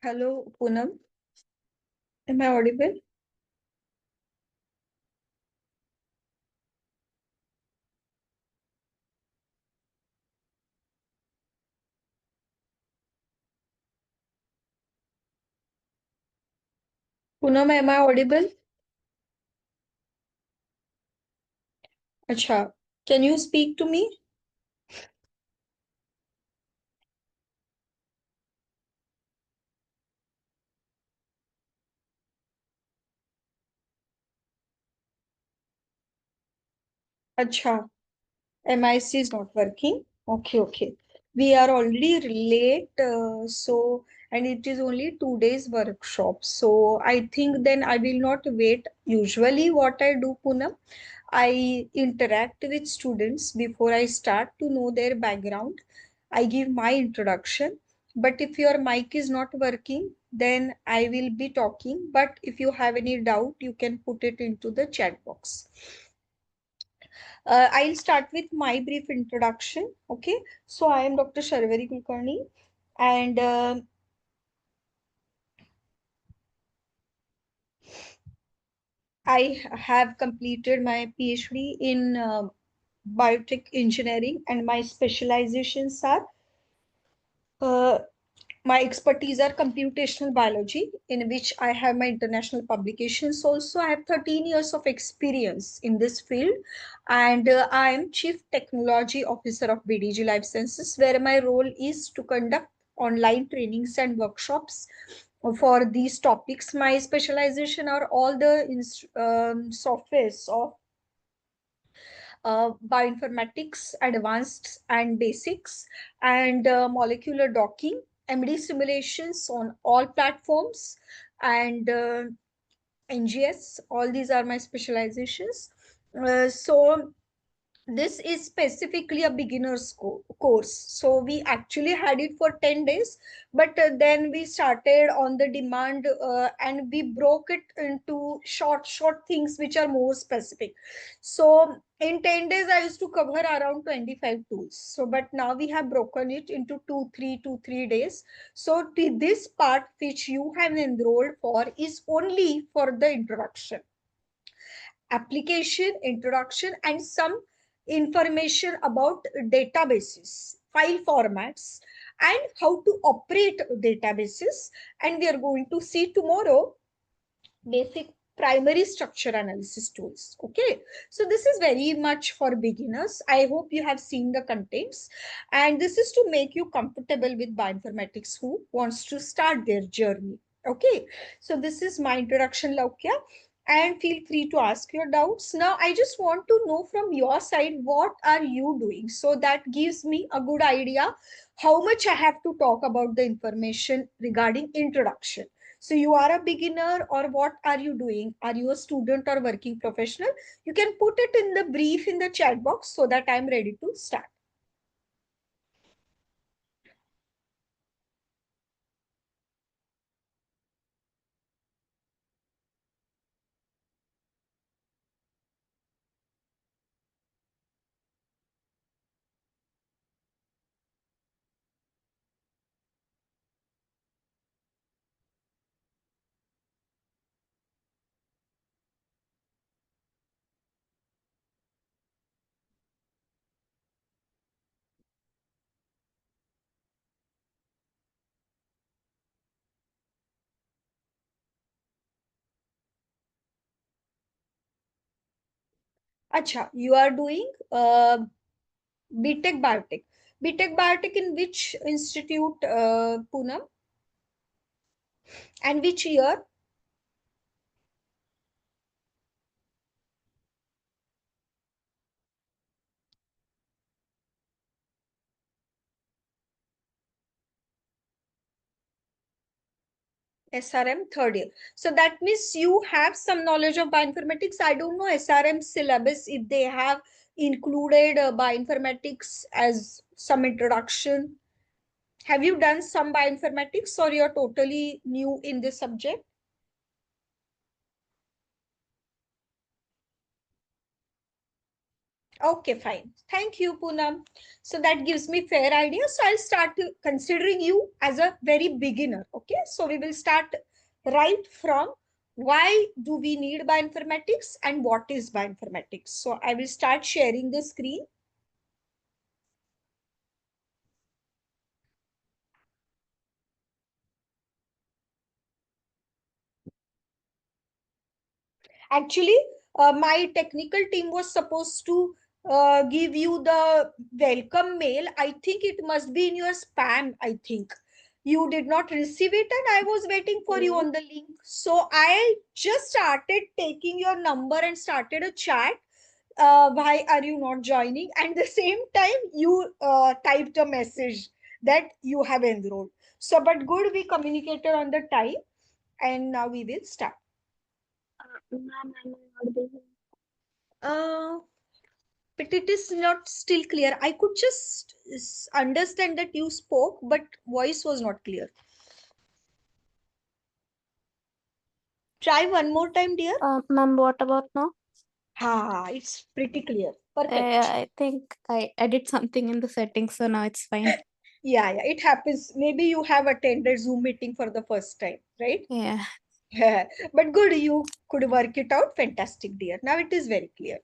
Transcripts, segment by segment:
Hello, Poonam. Am I audible? Poonam, am I audible? Acha. Can you speak to me? Acha. MIC is not working. Okay, okay. We are already late, and it is only 2 days workshop. So I think then I will not wait. Usually, what I do, Poonam, I interact with students before I start to know their background. I give my introduction. But if your mic is not working, then I will be talking. But if you have any doubt, you can put it into the chat box. I'll start with my brief introduction. Okay, so I am Dr. Sharvari Kulkarni, and I have completed my PhD in biotech engineering, and my specializations are uh, my expertise are computational biology, in which I have my international publications also. I have 13 years of experience in this field, and I am Chief Technology Officer of BDG Life Sciences, where my role is to conduct online trainings and workshops for these topics. My specialization are all the softwares of bioinformatics, advanced and basics, and molecular docking, MD simulations on all platforms, and NGS. All these are my specializations. So this is specifically a beginner's course, so we actually had it for 10 days, but then we started on the demand, and we broke it into short things which are more specific. So in 10 days I used to cover around 25 tools, so but now we have broken it into 2 3 days. So this part which you have enrolled for is only for the introduction, application, introduction, and some information about databases, file formats, and how to operate databases. And we are going to see tomorrow basic primary structure analysis tools. Okay, so this is very much for beginners. I hope you have seen the contents, and this is to make you comfortable with bioinformatics who wants to start their journey. Okay, so this is my introduction, Laukya, and feel free to ask your doubts. Now I just want to know from your side, what are you doing, so that gives me a good idea how much I have to talk about the information regarding introduction. So you are a beginner, or what are you doing? Are you a student or working professional? You can put it in the brief in the chat box so that I'm ready to start. Acha, you are doing BTech Biotech. BTech Biotech in which institute, Poonam? And which year? SRM third year. So that means you have some knowledge of bioinformatics. I don't know SRM syllabus if they have included bioinformatics as some introduction. Have you done some bioinformatics, or you're totally new in this subject? Okay, fine. Thank you, Poonam. So that gives me fair idea. So I'll start considering you as a very beginner. Okay, so we will start right from why do we need bioinformatics and what is bioinformatics. So I will start sharing the screen. Actually, my technical team was supposed to give you the welcome mail. I think it must be in your spam. I think you did not receive it, and I was waiting for you on the link. So I just started taking your number and started a chat. Why are you not joining? And the same time, you typed a message that you have enrolled. So, but good, we communicated on the time, and now we will start. Ma'am, I'm audible. Uh, but it is not still clear. I could just understand that you spoke, but voice was not clear. Try one more time, dear. Ma'am, what about now? It's pretty clear. Perfect. I think I did something in the settings, so now it's fine. Yeah, it happens. Maybe you have attended Zoom meeting for the first time, right? Yeah. But good, you could work it out. Fantastic, dear. Now it is very clear.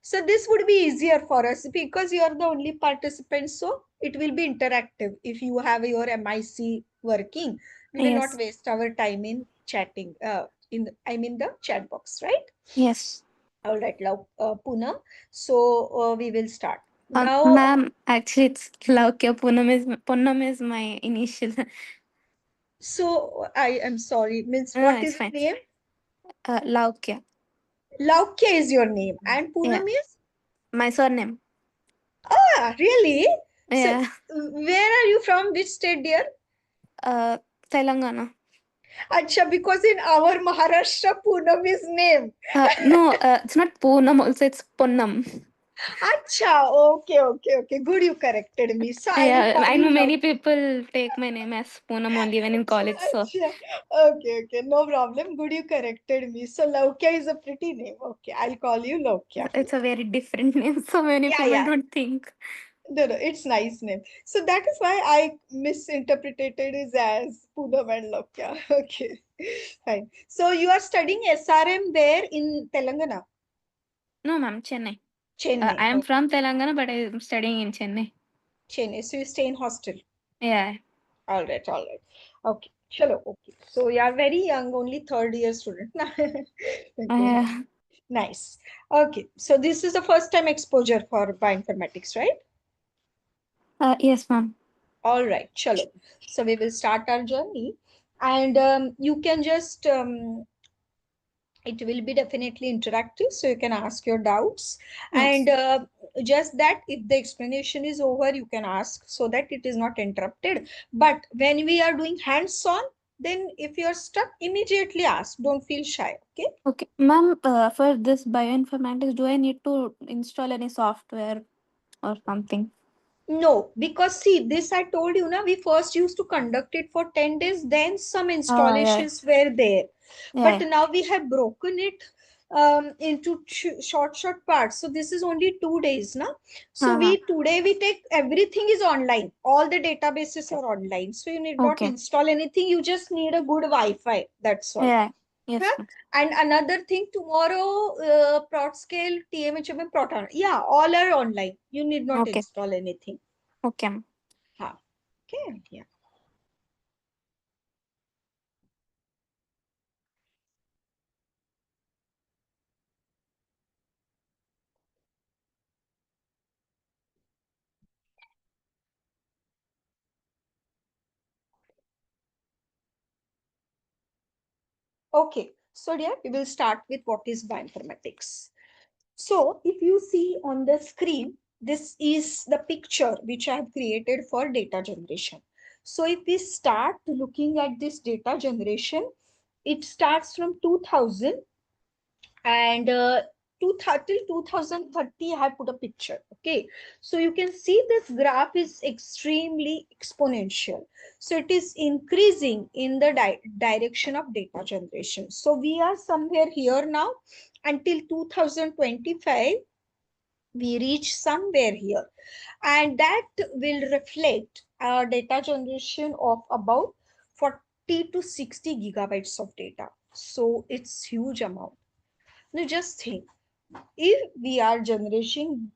So this would be easier for us because you are the only participant. So it will be interactive. If you have your MIC working, we will not Yes. waste our time in chatting. I mean the chat box, right? Yes. All right, now, Poonam. So we will start now. Ma'am, actually, it's Laukya. Poonam is my initial. So I am sorry. Means what It's is fine. your name? Laukya. Laukya is your name, and Yeah. Poonam is. My surname. Really? So Yeah. where are you from? Which state, dear? Uh, Telangana. Acha, because in our Maharashtra, Poonam is name. No, it's not Poonam. Also, it's Ponnam. Acha, okay. Good, you corrected me. So I will Yeah, call I you know Lauk. many people take my name as Poonam only when in college. So Acha, okay, no problem. Good, you corrected me. So Laukya is a pretty name. Okay, I'll call you Laukya. it's a very different name. So many people Yeah. don't think. No, it's nice name. So that is why I misinterpreted it as Poonam and Laukya. Okay, fine. So you are studying SRM where in Telangana? No, ma'am, Chennai. I Chennai. am Oh, from Telangana, but I am studying in Chennai. Chennai. So you stay in hostel. Yeah. All right. Okay. Chalo, okay. So you are very young, only third year student. Okay, Uh, nice. Okay. So this is the first time exposure for bioinformatics, right? yes, ma'am. All right. Chalo. So we will start our journey, and you can just it will be definitely interactive, so you can ask your doubts, and Yes. just that if the explanation is over, you can ask so that it is not interrupted. But when we are doing hands-on, then if you're stuck, immediately ask, don't feel shy. Okay. Okay, ma'am. For this bioinformatics, do I need to install any software or something? No, because see, this I told you now, we first used to conduct it for 10 days, then some Oh, yeah. installations were there. But Yeah. now we have broken it into short parts. So this is only 2 days now. So Uh-huh. we today we take everything is online. All the databases are online. So you need not Okay. install anything. You just need a good Wi-Fi. That's all. Yeah. Yes, Huh? ma'am. And another thing, tomorrow, ProtScale, TMHM, Proton. Yeah, all are online. You need not Okay. install anything. Okay, ma'am. Huh. Okay. Yeah. Okay. So, dear, we will start with what is bioinformatics. So, if you see on the screen, this is the picture which I have created for data generation. So, if we start looking at this data generation, it starts from 2000, and till 2030 I have put a picture. Okay, so you can see this graph is extremely exponential, so it is increasing in the direction of data generation. So we are somewhere here now. Until 2025, we reach somewhere here, and that will reflect our data generation of about 40 to 60 gigabytes of data. So it's huge amount. Now just think, if we are generating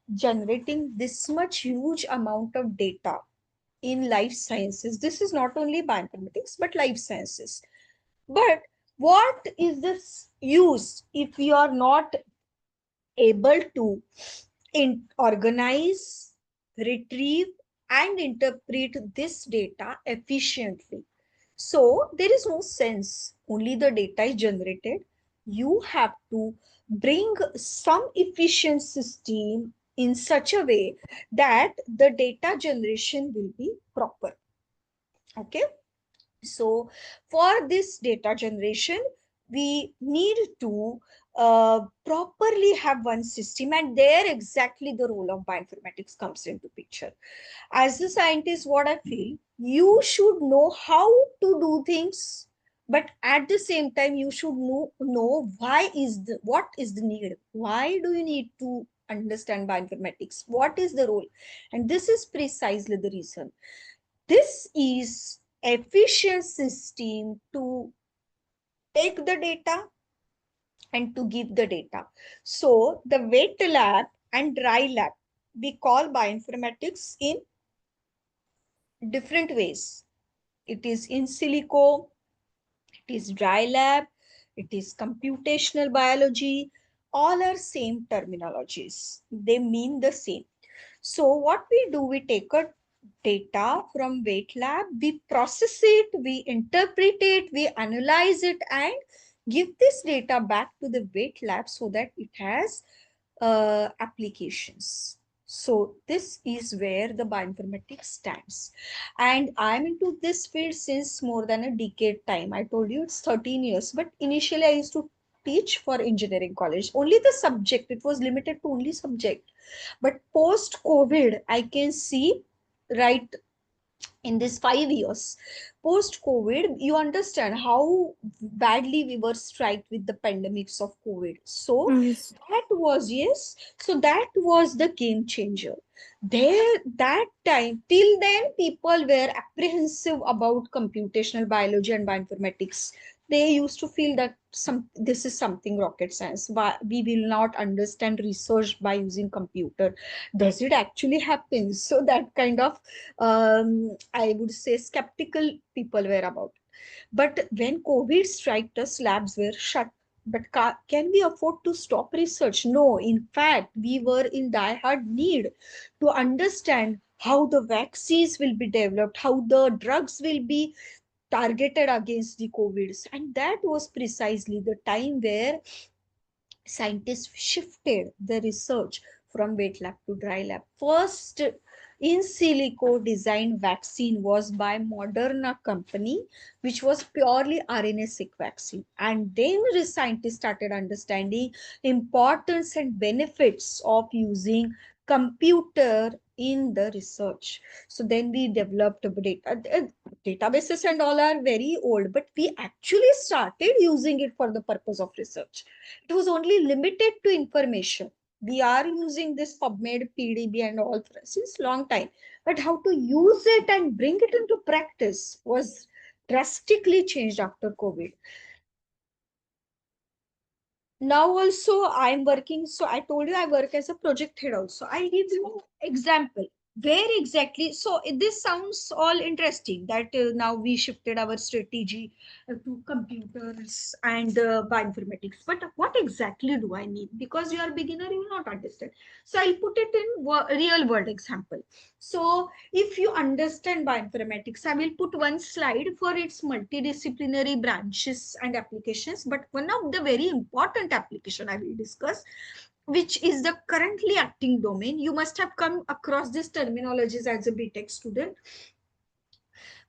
this much huge amount of data in life sciences, this is not only bioinformatics but life sciences. But what is this use if we are not able to organize, retrieve, and interpret this data efficiently? So there is no sense. Only the data is generated. You have to bring some efficient system in such a way that the data generation will be proper. Okay. So for this data generation, we need to properly have one system, and there exactly the role of bioinformatics comes into picture. As a scientist, what I feel, you should know how to do things, but at the same time you should know what is the need, why do you need to understand bioinformatics, what is the role. And this is precisely the reason. This is efficient system to take the data and to give the data. So the wet lab and dry lab, we call bioinformatics in different ways. It is in silico, it is dry lab, it is computational biology. All are same terminologies. They mean the same. So what we do, we take a data from wet lab, we process it, we interpret it, we analyze it, and give this data back to the wet lab so that it has applications. So this is where the bioinformatics stands. And I'm into this field since more than a decade time. I told you it's 13 years, but initially I used to teach for engineering college. Only the subject, it was limited to only subject. But post COVID, I can see, right, in this 5 years post covid, you understand how badly we were struck with the pandemics of covid. So Yes. that was, yes, so that was the game changer. There, that time till then people were apprehensive about computational biology and bioinformatics. They used to feel that this is something rocket science, but we will not understand research by using computer. Does it actually happen? So that kind of I would say skeptical people were about. But when COVID struck us, labs were shut. But can we afford to stop research? No. In fact, we were in die-hard need to understand how the vaccines will be developed, how the drugs will be targeted against the COVIDs. And that was precisely the time where scientists shifted the research from wet lab to dry lab. First in silico designed vaccine was by Moderna company, which was purely RNA-seq vaccine. And then the scientists started understanding importance and benefits of using computer in the research. So then we developed databases and all are very old, but we actually started using it for the purpose of research. It was only limited to information. We are using this PubMed, PDB and all since long time. But how to use it and bring it into practice was drastically changed after COVID. Now also I'm working, so I told you I work as a project head also. I'll give you example where exactly. So this sounds all interesting that now we shifted our strategy to computers and bioinformatics, but what exactly do I need? Because you are a beginner, you will not understand. So I'll put it in real world example. So if you understand bioinformatics, I will put one slide for its multidisciplinary branches and applications. But one of the very important application I will discuss, which is the currently acting domain. You must have come across these terminologies as a BTech student.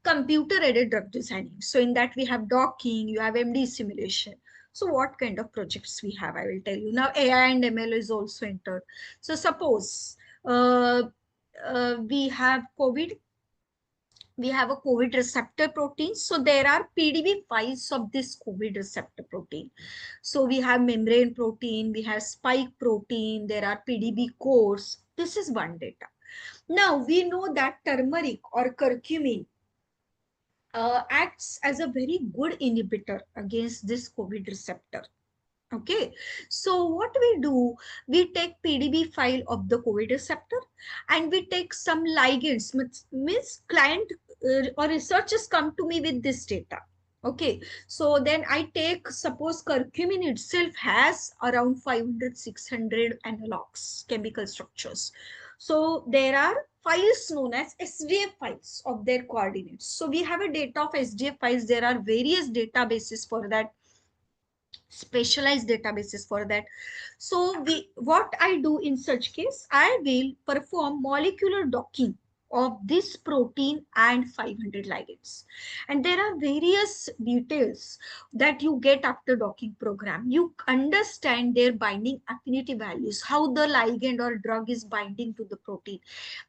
Computer aided drug designing. So in that we have docking, you have MD simulation. So what kind of projects we have, I will tell you. Now AI and ML is also entered. So suppose we have COVID, we have a COVID receptor protein. So there are PDB files of this COVID receptor protein. So we have membrane protein, we have spike protein, there are PDB cores. This is one data. Now we know that turmeric or curcumin acts as a very good inhibitor against this COVID receptor. Okay, so what we do, we take PDB file of the COVID receptor and we take some ligands, means client or researchers come to me with this data. Okay, so then I take, suppose curcumin itself has around 500, 600 analogs, chemical structures. So there are files known as SDF files of their coordinates. So we have a data of SDF files. There are various databases for that, specialized databases for that. So what I do in such case, I will perform molecular docking of this protein and 500 ligands, and there are various details that you get after docking program. You understand their binding affinity values, how the ligand or drug is binding to the protein.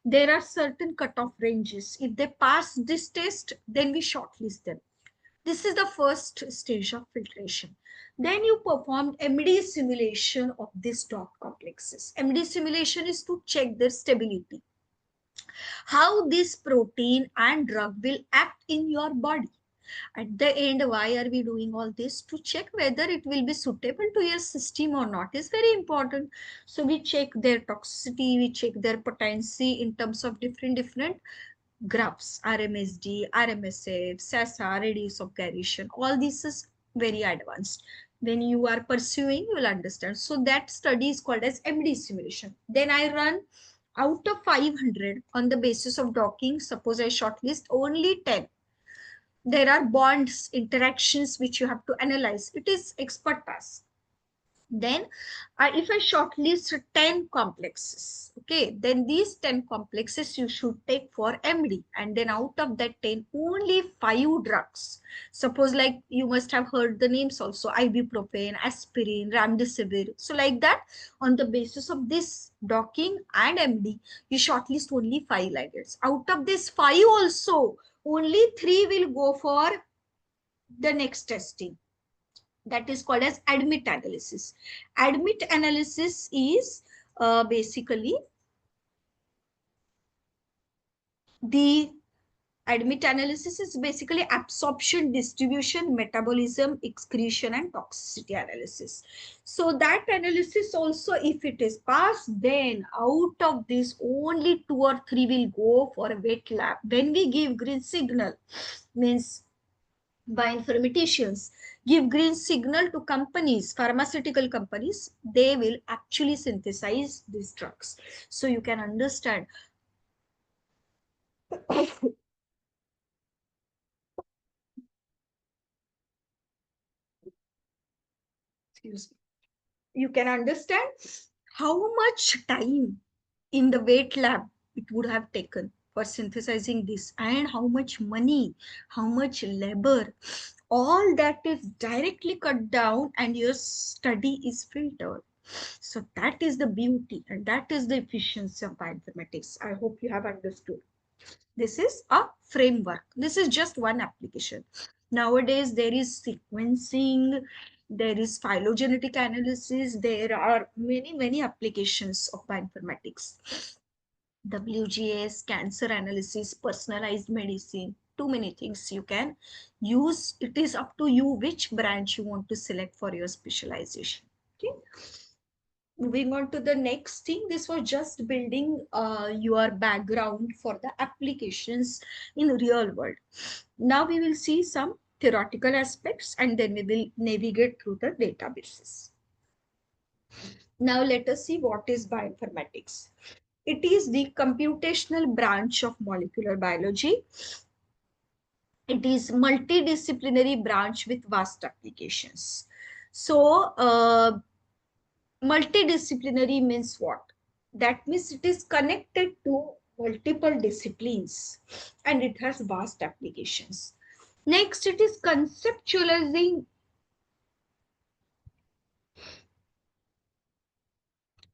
There are certain cutoff ranges. If they pass this test, then we shortlist them. This is the first stage of filtration. Then you performed MD simulation of these dot complexes. MD simulation is to check their stability, how this protein and drug will act in your body. At the end, why are we doing all this? To check whether it will be suitable to your system or not is very important. So we check their toxicity, we check their potency in terms of different graphs, RMSD, RMSF, SASA, radius of gyration. All this is very advanced. When you are pursuing, you will understand. So that study is called as MD simulation. Then I run out of 500 on the basis of docking. Suppose I shortlist only 10. There are bonds, interactions which you have to analyze. It is expert task. Then if I shortlist 10 complexes, okay, then these 10 complexes you should take for MD, and then out of that 10, only 5 drugs. Suppose like you must have heard the names also, ibuprofen, aspirin, remdesivir. So like that, on the basis of this docking and MD, you shortlist only 5 ligands. Out of this 5 also, only 3 will go for the next testing. That is called as admit analysis. Admit analysis is basically the admit analysis is basically absorption, distribution, metabolism, excretion, and toxicity analysis. So that analysis also, if it is passed, then out of this only 2 or 3 will go for a wet lab. When we give green signal, means bioinformaticians give green signal to companies, pharmaceutical companies, they will actually synthesize these drugs. So you can understand. Excuse me. You can understand how much time in the wet lab it would have taken for synthesizing this, and how much money, how much labor, all that is directly cut down and your study is filtered. So that is the beauty and that is the efficiency of bioinformatics. I hope you have understood. This is a framework. This is just one application. Nowadays, there is sequencing, there is phylogenetic analysis, there are many applications of bioinformatics. WGS, cancer analysis, personalized medicine, too many things you can use. It is up to you which branch you want to select for your specialization. Okay. Moving on to the next thing, this was just building your background for the applications in real world. Now we will see some theoretical aspects and then we will navigate through the databases. Now let us see what is bioinformatics. It is the computational branch of molecular biology. It is multidisciplinary branch with vast applications. So multidisciplinary means what? That means it is connected to multiple disciplines and it has vast applications. Next, it is conceptualizing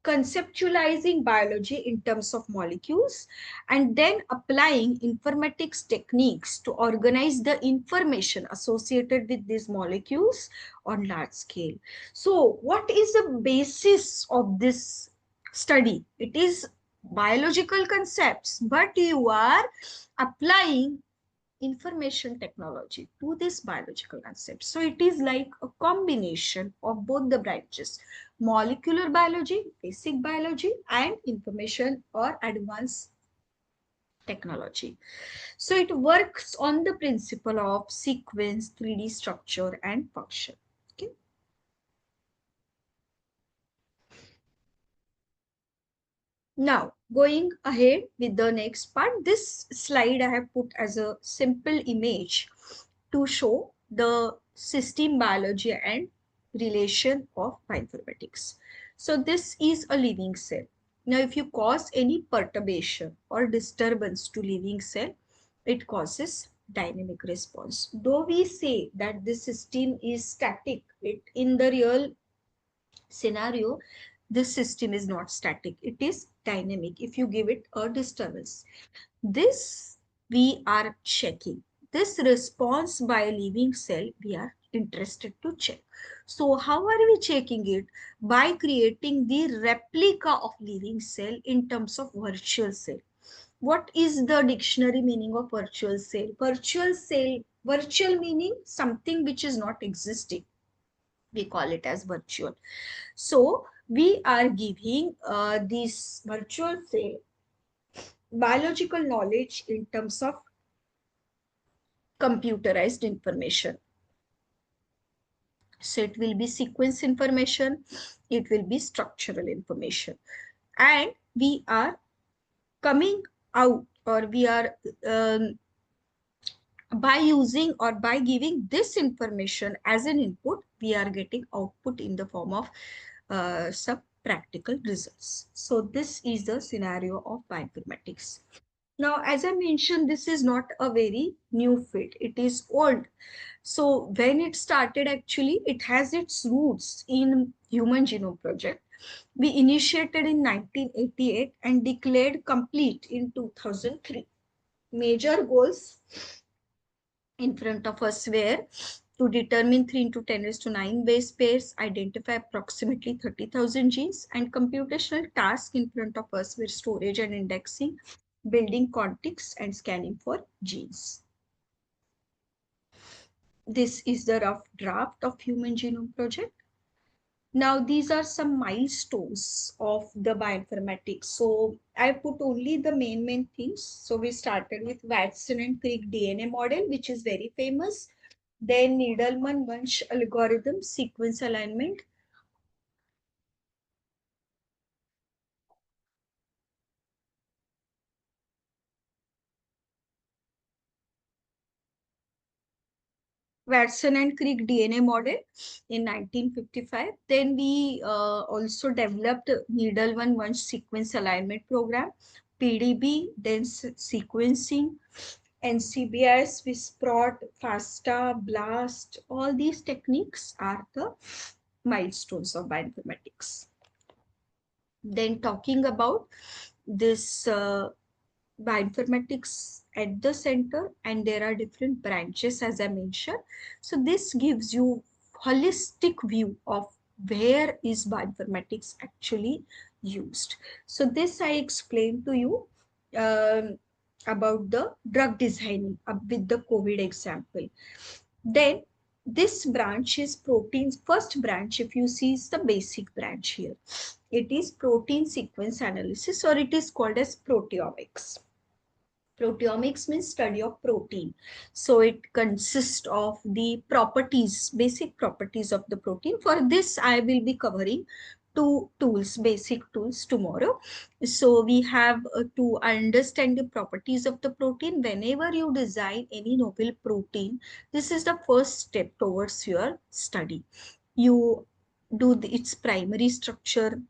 conceptualizing biology in terms of molecules, and then applying informatics techniques to organize the information associated with these molecules on large scale. So what is the basis of this study? It is biological concepts, but you are applying information technology to this biological concept. So it is like a combination of both the branches: molecular biology, basic biology, and information or advanced technology. So it works on the principle of sequence, 3D structure, and function. Okay. Now, going ahead with the next part, this slide I have put as a simple image to show the system biology and relation of bioinformatics. So this is a living cell. Now, if you cause any perturbation or disturbance to living cell, it causes dynamic response. Though we say that this system is static, it in the real scenario, this system is not static, it is dynamic if you give it a disturbance. This we are checking. This response by a living cell we are interested to check. So how are we checking it? By creating the replica of living cell in terms of virtual cell. What is the dictionary meaning of virtual cell? Virtual cell, virtual meaning something which is not existing. We call it as virtual. So we are giving this virtual cell biological knowledge in terms of computerized information. So it will be sequence information, it will be structural information. And we are coming out, or we are by using or by giving this information as an input, we are getting output in the form of some practical results. So this is the scenario of bioinformatics. Now, as I mentioned, this is not a very new field. It is old. So when it started, actually, it has its roots in Human Genome Project. We initiated in 1988 and declared complete in 2003. Major goals in front of us were to determine 3 into 10 raised to 9 base pairs, identify approximately 30,000 genes, and computational tasks in front of us were storage and indexing, building context, and scanning for genes. This is the rough draft of Human Genome Project. Now, these are some milestones of the bioinformatics. So I put only the main things. So we started with Watson and Crick DNA model, which is very famous. Then Needleman-Wunsch algorithm, sequence alignment. Watson and Crick DNA model in 1955. Then we also developed Needleman-Wunsch sequence alignment program, PDB, then sequencing, NCBS, Swisprot, FASTA, BLAST. All these techniques are the milestones of bioinformatics. Then talking about this bioinformatics at the center, and there are different branches as I mentioned. So this gives you holistic view of where is bioinformatics actually used. So this I explained to you about the drug designing with the COVID example. Then this branch is proteins. First branch, if you see, is the basic branch here. It is protein sequence analysis, or it is called as proteomics. Proteomics means study of protein. So it consists of the properties, basic properties of the protein. For this, I will be covering two tools, basic tools tomorrow. So we have to understand the properties of the protein. Whenever you design any novel protein, this is the first step towards your study. You do its primary structure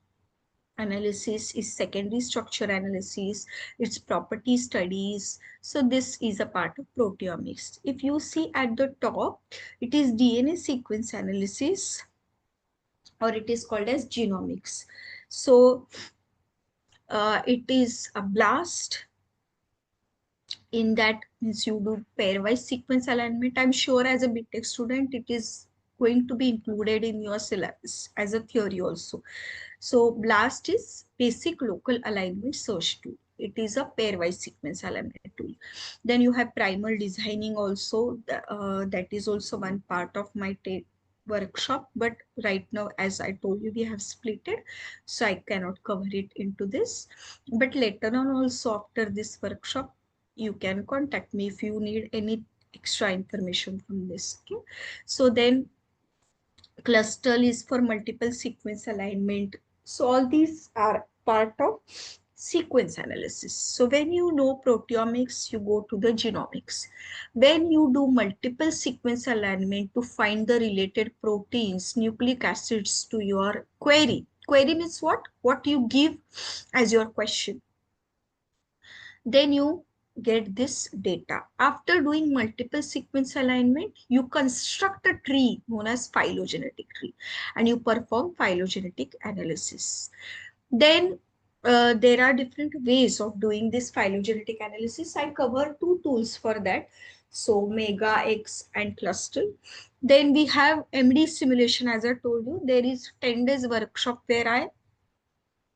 analysis, is secondary structure analysis, its property studies. So this is a part of proteomics. If you see at the top, it is DNA sequence analysis, or it is called as genomics. So it is a blast. In that means you do pairwise sequence alignment. I'm sure as a BTech student it is going to be included in your syllabus as a theory also. So BLAST is basic local alignment search tool. It is a pairwise sequence alignment tool. Then you have primal designing also. That is also one part of my workshop, but right now, as I told you, we have split it, so I cannot cover it into this. But later on also, after this workshop, you can contact me if you need any extra information from this. Okay, so then cluster is for multiple sequence alignment. So all these are part of sequence analysis. So when you know proteomics, you go to the genomics. When you do multiple sequence alignment to find the related proteins, nucleic acids to your query. Query means what? What you give as your question. Then you get this data. After doing multiple sequence alignment, you construct a tree known as phylogenetic tree, and you perform phylogenetic analysis. Then there are different ways of doing this phylogenetic analysis. I cover two tools for that. So Mega X and Cluster. Then we have MD simulation. As I told you, there is 10 days workshop where I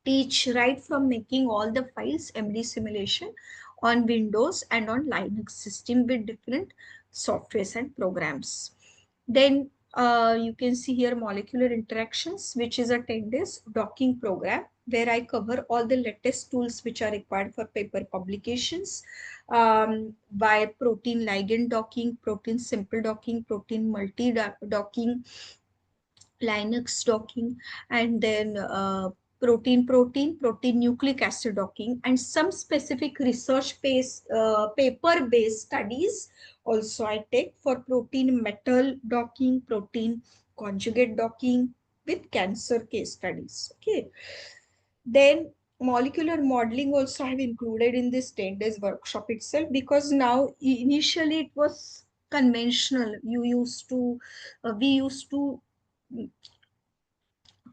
teach right from making all the files MD simulation on Windows and on Linux system with different softwares and programs. Then you can see here molecular interactions, which is a 10 days docking program where I cover all the latest tools which are required for paper publications, by protein ligand docking, protein simple docking, protein multi docking, Linux docking, and then protein nucleic acid docking, and some specific research based paper based studies also I take for protein metal docking, protein conjugate docking with cancer case studies. Okay, then molecular modeling also I have included in this 10 days workshop itself, because now initially it was conventional. We used to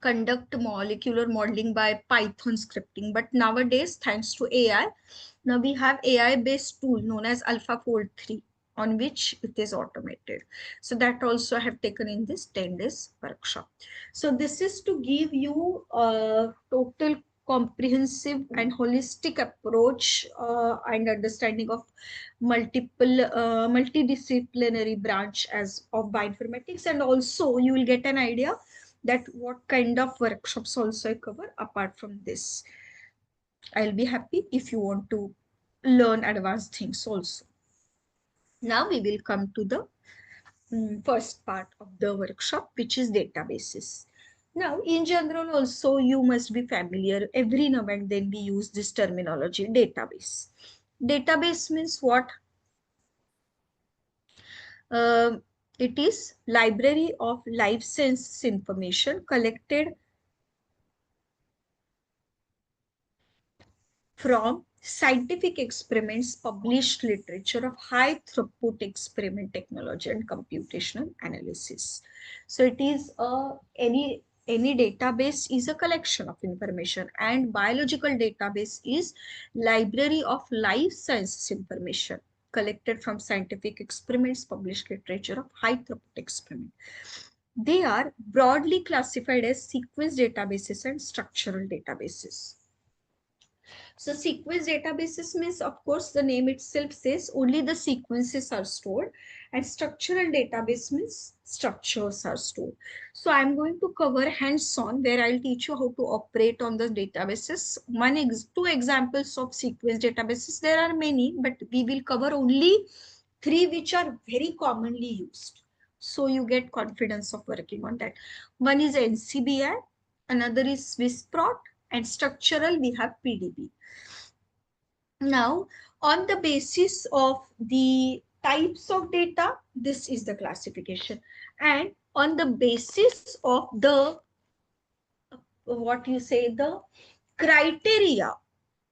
conduct molecular modeling by Python scripting. But nowadays, thanks to AI, now we have AI-based tool known as AlphaFold 3 on which it is automated. So that also I have taken in this 10 days workshop. So this is to give you a total comprehensive and holistic approach and understanding of multidisciplinary branch as of bioinformatics, and also you will get an idea that what kind of workshops also I cover apart from this. I'll be happy if you want to learn advanced things also. Now we will come to the first part of the workshop, which is databases. Now, in general, also you must be familiar. Every now and then we use this terminology, database. Database means what? Uh, it is library of life sciences information collected from scientific experiments, published literature of high throughput experiment technology and computational analysis. So it is any database is a collection of information, and biological database is library of life sciences information collected from scientific experiments, published literature of high throughput experiment. They are broadly classified as sequence databases and structural databases. So sequence databases means, of course, the name itself says only the sequences are stored, and structural database means structures are stored. So I'm going to cover hands-on where I'll teach you how to operate on the databases. Two examples of sequence databases. There are many, but we will cover only three which are very commonly used. So you get confidence of working on that. One is NCBI, another is SwissProt, and structural we have PDB. Now, on the basis of the types of data, this is the classification. And on the basis of the, what you say, the criteria,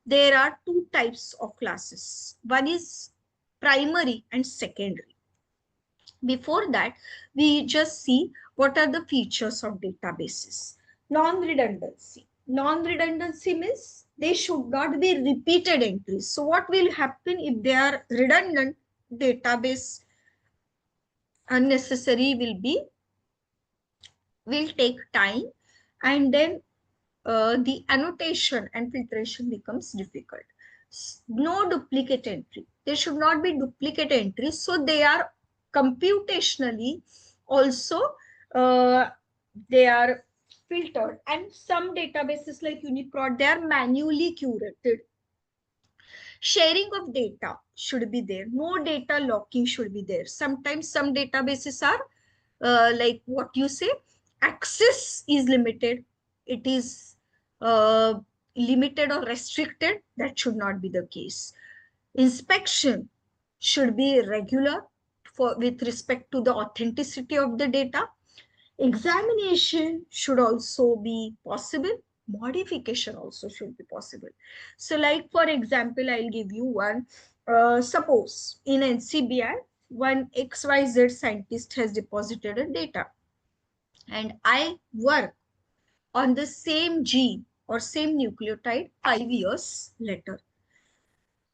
there are two types of classes. One is primary and secondary. Before that, we just see what are the features of databases. Non-redundancy. Non-redundancy means they should not be repeated entries. So what will happen if they are redundant? Database unnecessary will take time, and then the annotation and filtration becomes difficult. No duplicate entry. There should not be duplicate entries. So they are computationally also uh, they are filtered. And some databases like Uniprot, they are manually curated. Sharing of data should be there. No data locking should be there. Sometimes some databases are like what you say, access is limited, it is uh, limited or restricted. That should not be the case. Inspection should be regular for with respect to the authenticity of the data. Examination should also be possible. Modification also should be possible. So like for example, I'll give you one. Suppose in NCBI, one XYZ scientist has deposited a data, and I work on the same gene or same nucleotide 5 years later.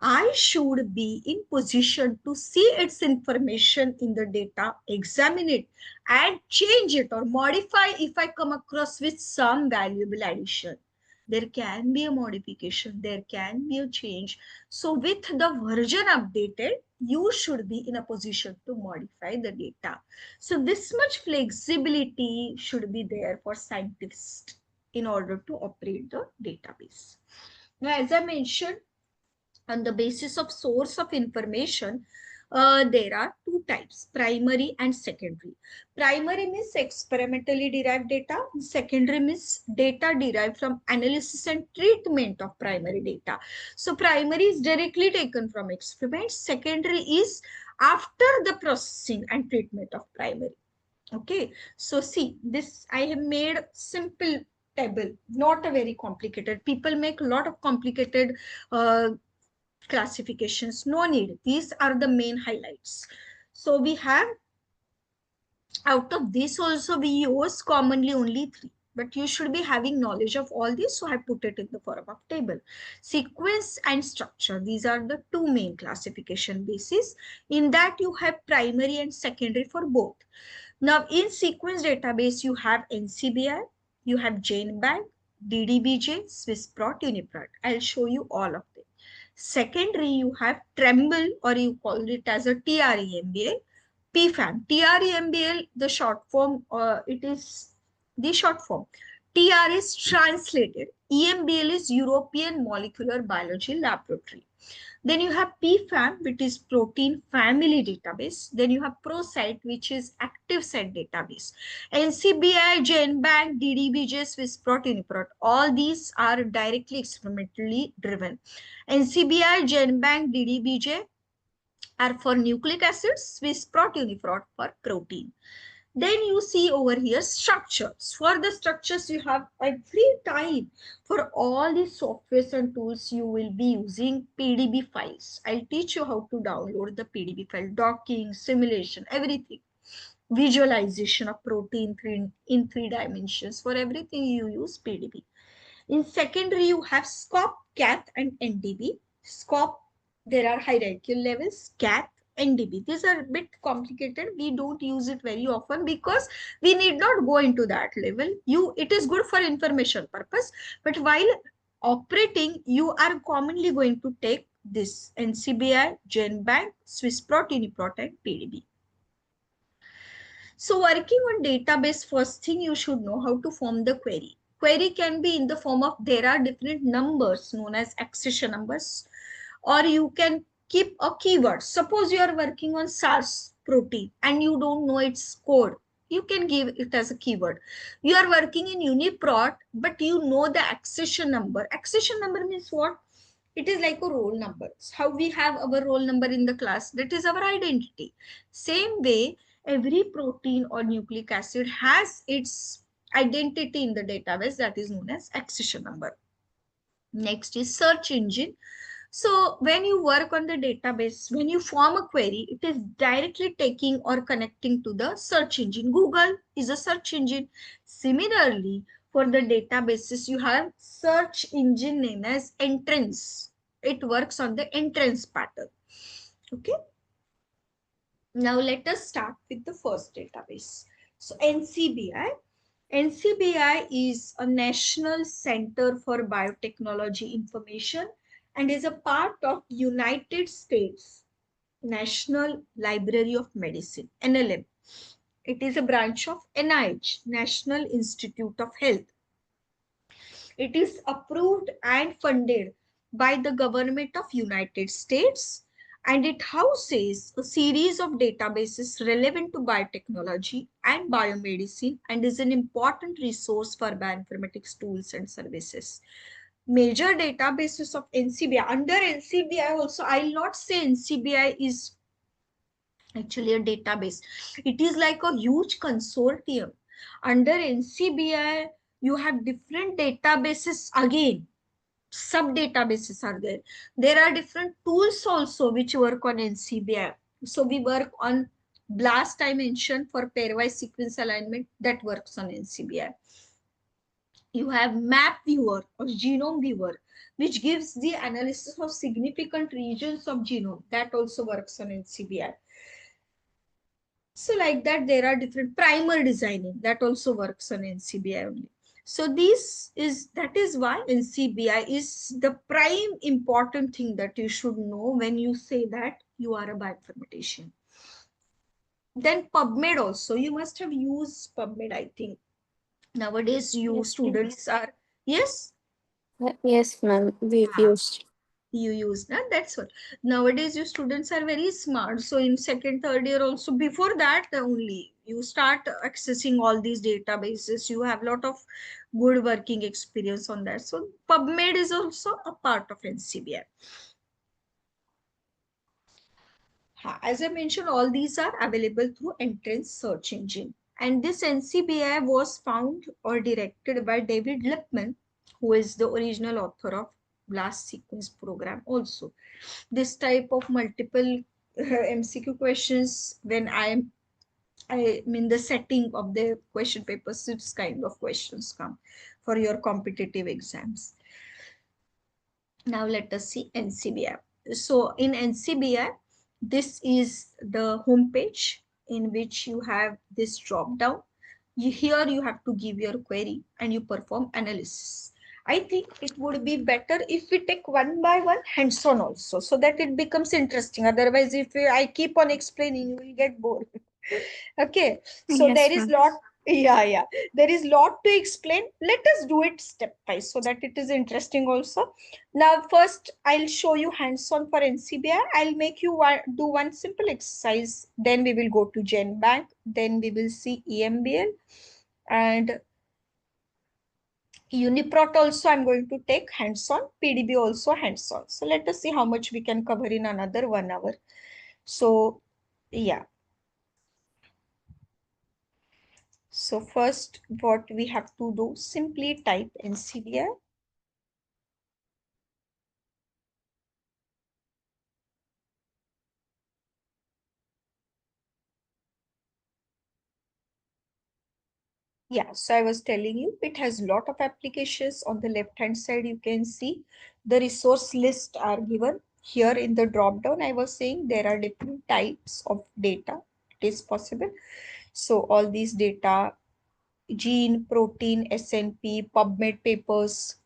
I should be in position to see its information in the data, examine it, and change it or modify if I come across with some valuable addition. There can be a modification, there can be a change. So with the version updated, you should be in a position to modify the data. So this much flexibility should be there for scientists in order to operate the database. Now, as I mentioned, on the basis of source of information, there are two types, primary and secondary. Primary means experimentally derived data. Secondary means data derived from analysis and treatment of primary data. So primary is directly taken from experiments. Secondary is after the processing and treatment of primary. Okay, so see, this I have made simple table, not a very complicated. People make a lot of complicated classifications. No need. These are the main highlights. So we have, out of this also we use commonly only three, but you should be having knowledge of all this, so I put it in the form of table. Sequence and structure, these are the two main classification bases. In that you have primary and secondary for both. Now in sequence database you have NCBI, you have GenBank, DDBJ, Swissprot, Uniprot. I'll show you all of them. Secondary, you have Tremble, or you call it as a TREMBL, PFAM. TREMBL, the short form, it is the short form. TR is translated. EMBL is European Molecular Biology Laboratory. Then you have PFAM, which is Protein Family Database. Then you have ProSite, which is Active Site Database. NCBI, GenBank, DDBJ, Swissprot, Uniprot. All these are directly experimentally driven. NCBI, GenBank, DDBJ are for nucleic acids, Swissprot, Uniprot for protein. Then you see over here structures. For the structures, you have every time for all these softwares and tools, you will be using PDB files. I'll teach you how to download the PDB file, docking, simulation, everything. Visualization of protein in three dimensions. For everything, you use PDB. In secondary, you have SCOP, CAT, and NDB. SCOP, there are hierarchical levels, CAT, NDB. These are a bit complicated. We don't use it very often because we need not go into that level. It is good for information purpose, but while operating, you are commonly going to take this NCBI, GenBank, Swissprot, Uniprot, and PDB. So working on database, first thing you should know how to form the query. Query can be in the form of, there are different numbers known as accession numbers, or you can keep a keyword. Suppose you are working on SARS protein and you don't know its code. You can give it as a keyword. You are working in Uniprot, but you know the accession number. Accession number means what? It is like a roll number. How we have our roll number in the class, that is our identity. Same way, every protein or nucleic acid has its identity in the database, that is known as accession number. Next is search engine. So when you work on the database, when you form a query, it is directly taking or connecting to the search engine. Google is a search engine. Similarly, For the databases, you have search engine name as entrance. It works on the entrance pattern. Okay. Now let us start with the first database. So NCBI. NCBI is a National Center for Biotechnology Information and is a part of United States National Library of Medicine, NLM. It is a branch of NIH, National Institute of Health. It is approved and funded by the government of United States, and it houses a series of databases relevant to biotechnology and biomedicine and is an important resource for bioinformatics tools and services. Major databases of NCBI. Under NCBI also, I'll not say NCBI is actually a database. It is like a huge consortium. Under NCBI, you have different databases again. Sub databases are there. There are different tools also which work on NCBI. So we work on BLAST, I mentioned, for pairwise sequence alignment, that works on NCBI. You have map viewer or genome viewer, which gives the analysis of significant regions of genome, that also works on NCBI. So like that, there are different primer designing that also works on NCBI only. So that is why NCBI is the prime important thing that you should know when you say that you are a bioinformatician. Then PubMed also, you must have used PubMed, I think. Nowadays, you Yes, ma'am. students are, yes, Yes, ma'am. We yeah, used. you use that. That's what. Nowadays, your students are very smart. So in second, third year also, before that only, you start accessing all these databases. You have a lot of good working experience on that. So PubMed is also a part of NCBI. As I mentioned, all these are available through entrance search engine. And this NCBI was found or directed by David Lippman, who is the original author of blast sequence program also. This type of multiple MCQ questions, when I mean the setting of the question papers, this kind of questions come for your competitive exams. Now let us see NCBI. So in NCBI, this is the home page in which you have this drop down. Here you have to give your query and you perform analysis. I think it would be better if we take one by one hands-on also, so that it becomes interesting. Otherwise, if I keep on explaining, you will get bored. Okay, so there Yes, is ma'am. lot, yeah, there is lot to explain. Let us do it step by so that it is interesting also. Now, first, I'll show you hands-on for NCBI. I'll make you do one simple exercise. Then we will go to GenBank. Then we will see EMBL. And Uniprot also I'm going to take hands-on. PDB also hands-on. So let us see how much we can cover in another 1 hour. So, yeah. So first, what we have to do, simply type NCBI. Yeah, so I was telling you, it has a lot of applications. On the left hand side, you can see the resource list are given. Here in the drop down, I was saying there are different types of data. It is possible. So all these data, gene, protein, SNP, PubMed papers,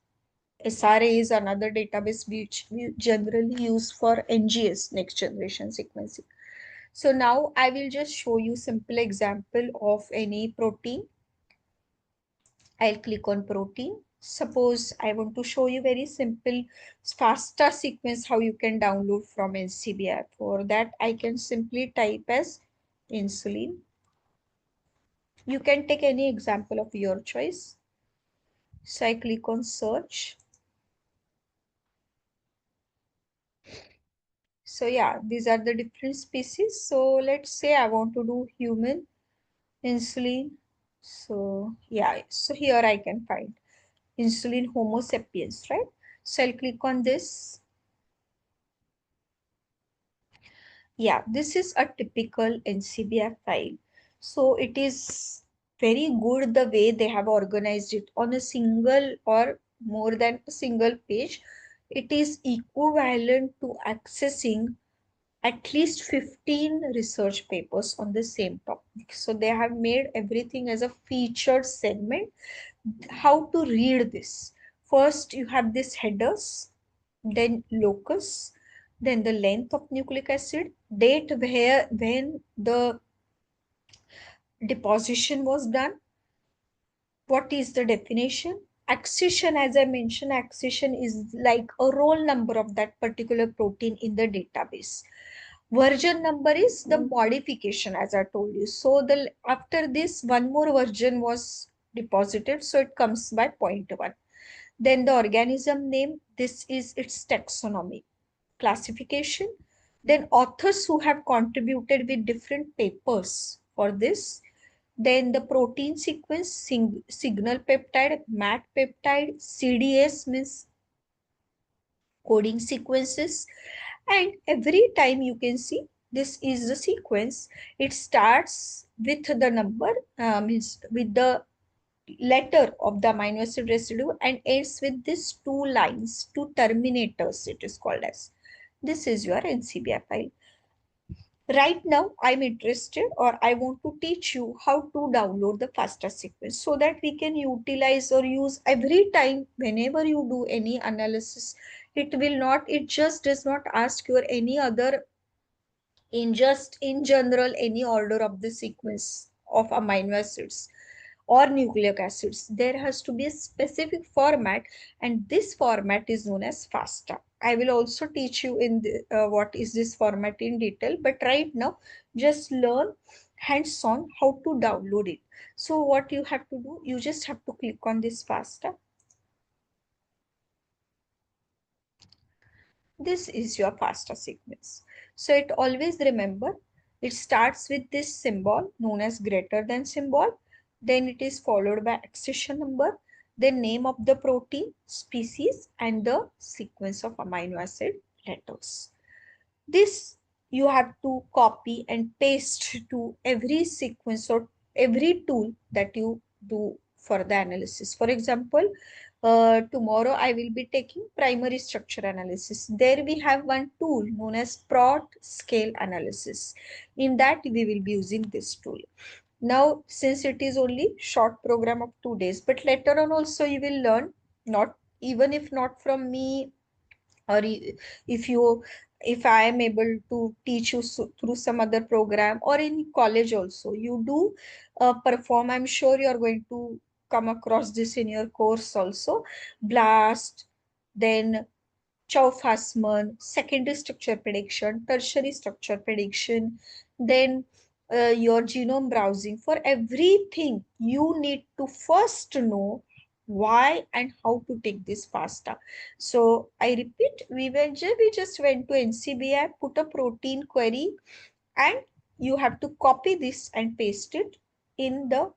SRA is another database which we generally use for NGS, next generation sequencing. So now I will just show you simple example of any protein. I'll click on protein. Suppose I want to show you very simple FASTA sequence how you can download from NCBI. For that, I can simply type as insulin. You can take any example of your choice. So I click on search. So yeah, these are the different species. So let's say I want to do human insulin. So yeah, so here I can find insulin Homo sapiens, right? So I'll click on this. Yeah, this is a typical NCBI file. So it is very good the way they have organized it on a single or more than a single page. It is equivalent to accessing at least 15 research papers on the same topic. So they have made everything as a featured segment. How to read this? First, you have this headers, then locus, then the length of nucleic acid, date where when the deposition was done, what is the definition, accession. As I mentioned, accession is like a roll number of that particular protein in the database. Version number is the modification, as I told you. So the after this one more version was deposited, so it comes by point 1. Then the organism name, this is its taxonomy, classification. Then authors who have contributed with different papers for this. Then the protein sequence, signal peptide, mat peptide, CDS means coding sequences. And every time you can see this is the sequence. It starts with the number, means with the letter of the amino acid residue, and ends with these two lines, two terminators, it is called as. This is your NCBI file. Right now, I'm interested or I want to teach you how to download the FASTA sequence so that we can utilize or use every time whenever you do any analysis. It just does not ask you any other, in just in general, any order of the sequence of amino acids or nucleic acids. There has to be a specific format, and this format is known as FASTA. I will also teach you in what is this format in detail, but right now just learn hands-on how to download it. So what you have to do, you just have to click on this FASTA. This is your FASTA sequence. So it always remember, it starts with this symbol known as greater than symbol. Then it is followed by accession number, the name of the protein, species, and the sequence of amino acid letters. This you have to copy and paste to every sequence or every tool that you do for the analysis. For example, tomorrow I will be taking primary structure analysis. There we have one tool known as prot scale analysis. In that we will be using this tool. Now, since it is only short program of 2 days, but later on also you will learn, not even if not from me, or if you, if I am able to teach you through some other program or in college also you do perform, I'm sure you are going to come across this in your course also. Blast, then Chow-Fasman, secondary structure prediction, tertiary structure prediction, then your genome browsing. For everything, you need to first know why and how to take this FASTA. So I repeat, we just went to NCBI, put a protein query, and you have to copy this and paste it in the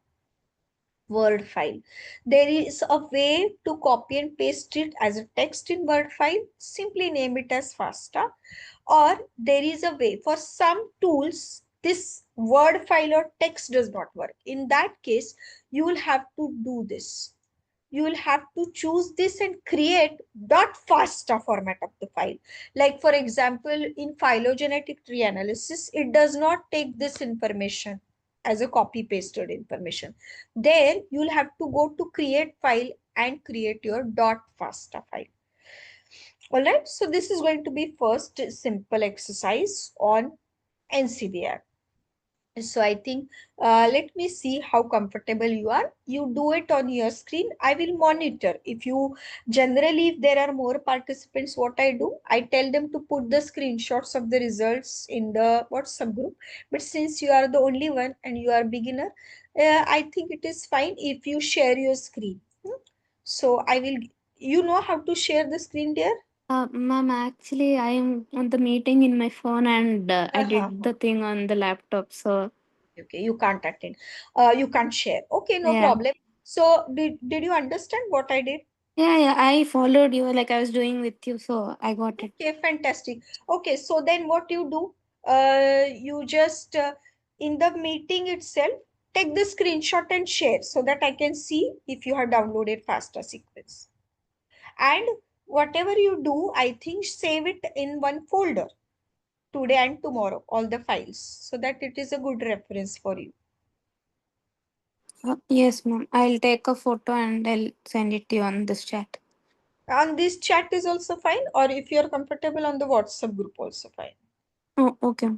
Word file. There is a way to copy and paste it as a text in Word file. Simply name it as FASTA. Or there is a way for some tools, this Word file or text does not work. In that case, you will have to do this. You will have to choose this and create .fasta format of the file. Like for example, in phylogenetic tree analysis, it does not take this information as a copy pasted information. There you'll have to go to create file and create your .fasta file. All right, so this is going to be first simple exercise on NCBI. So I think, let me see how comfortable you are. You do it on your screen. I will monitor. If you generally, if there are more participants, what I do, I tell them to put the screenshots of the results in the WhatsApp group. But since you are the only one and you are beginner, I think it is fine if you share your screen. So I will, you know how to share the screen there? Ma'am, actually, I am on the meeting in my phone and I Uh-huh. did the thing on the laptop. So, Okay, you can't attend. You can't share. Okay, no yeah. problem. So did you understand what I did? Yeah, yeah, I followed you like I was doing with you. So, I got it. Okay, fantastic. Okay, so then what you do? You just in the meeting itself. take the screenshot and share so that I can see if you have downloaded FASTA sequence. And whatever you do, I think save it in one folder today and tomorrow, all the files, so that it is a good reference for you. Yes, ma'am. I'll take a photo and I'll send it to you on this chat. On this chat is also fine, or if you are comfortable on the WhatsApp group, also fine. Oh, okay.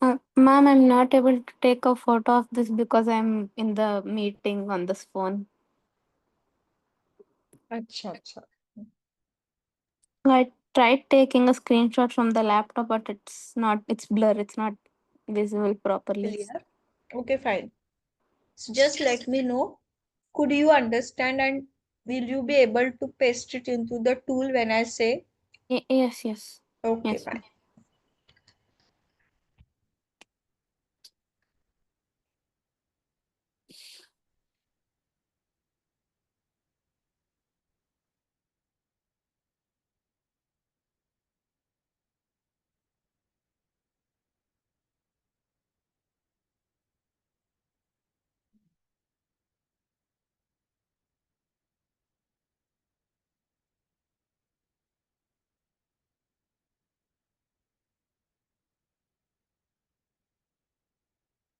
Ma'am, I'm not able to take a photo of this because I'm in the meeting on this phone. Acha, acha. So I tried taking a screenshot from the laptop, but it's blur, it's not visible properly. Clear? Okay, fine. So just let me know. Could you understand, and will you be able to paste it into the tool when I say? Yes, yes. Okay, Yes, fine. ma'am.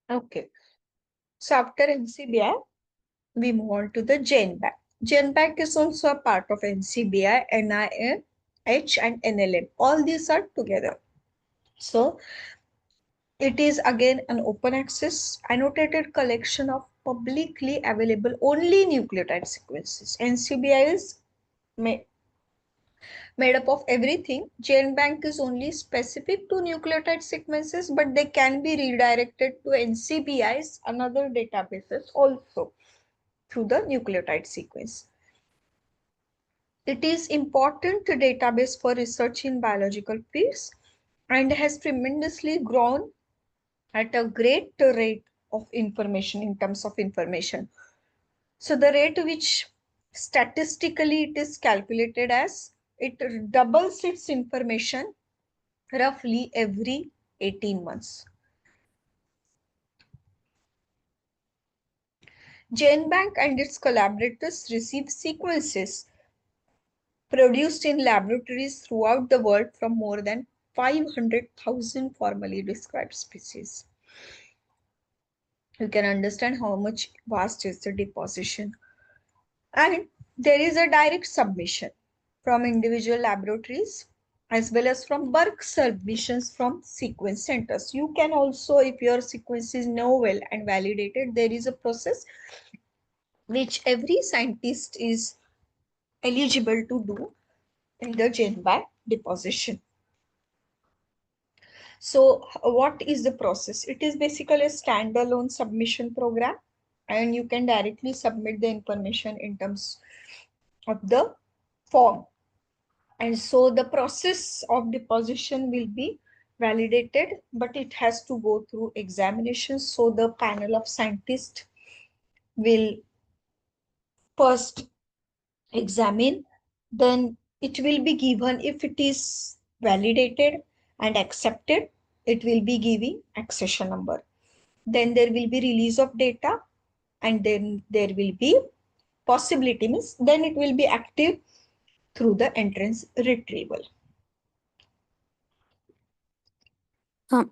Okay. So after NCBI, we move on to the GenBank. GenBank is also a part of NCBI, NIH, and NLM. All these are together. So it is again an open access annotated collection of publicly available only nucleotide sequences. NCBI is ma- made up of everything. GenBank is only specific to nucleotide sequences, but they can be redirected to NCBI's another databases also through the nucleotide sequence. It is important database for research in biological fields and has tremendously grown at a great rate of information in terms of information. So the rate which statistically it is calculated as it doubles its information roughly every 18 months. GenBank and its collaborators receive sequences produced in laboratories throughout the world from more than 500,000 formally described species. You can understand how much vast is the deposition. And there is a direct submission from individual laboratories as well as from bulk submissions from sequence centers. You can also, if your sequence is novel and validated, there is a process which every scientist is eligible to do in the GenBank deposition. So what is the process? It is basically a standalone submission program, and you can directly submit the information in terms of the form. And so the process of deposition will be validated, but it has to go through examinations. So the panel of scientists will first examine, then it will be given if it is validated and accepted, it will be giving accession number. Then there will be release of data, and then there will be possibility, means then it will be active through the entrance retrieval.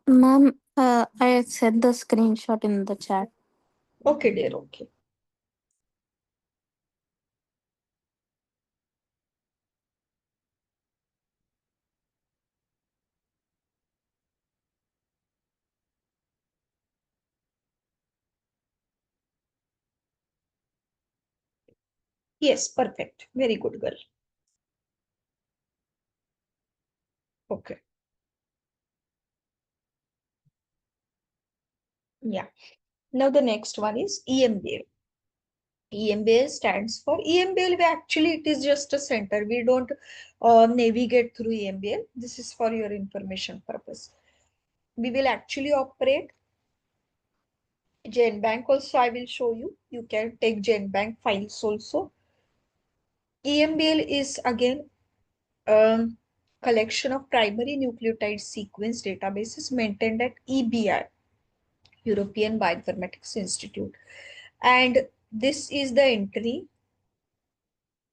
Ma'am, I sent the screenshot in the chat. Okay, dear, okay. Yes, perfect. Very good, girl. Okay. Yeah. Now the next one is EMBL. EMBL stands for EMBL. We actually, it is just a center. We don't navigate through EMBL. This is for your information purpose. We will actually operate GenBank also. I will show you. You can take GenBank files also. EMBL is again a collection of primary nucleotide sequence databases maintained at EBI, European Bioinformatics Institute. And this is the entry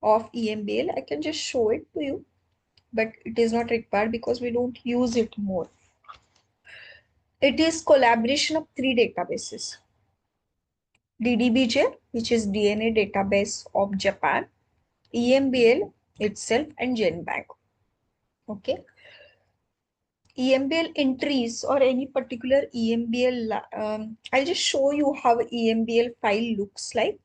of EMBL. I can just show it to you, but it is not required because we don't use it more. It is collaboration of three databases. DDBJ, which is DNA database of Japan, EMBL itself, and GenBank. Okay. EMBL entries or any particular EMBL, I'll just show you how EMBL file looks like.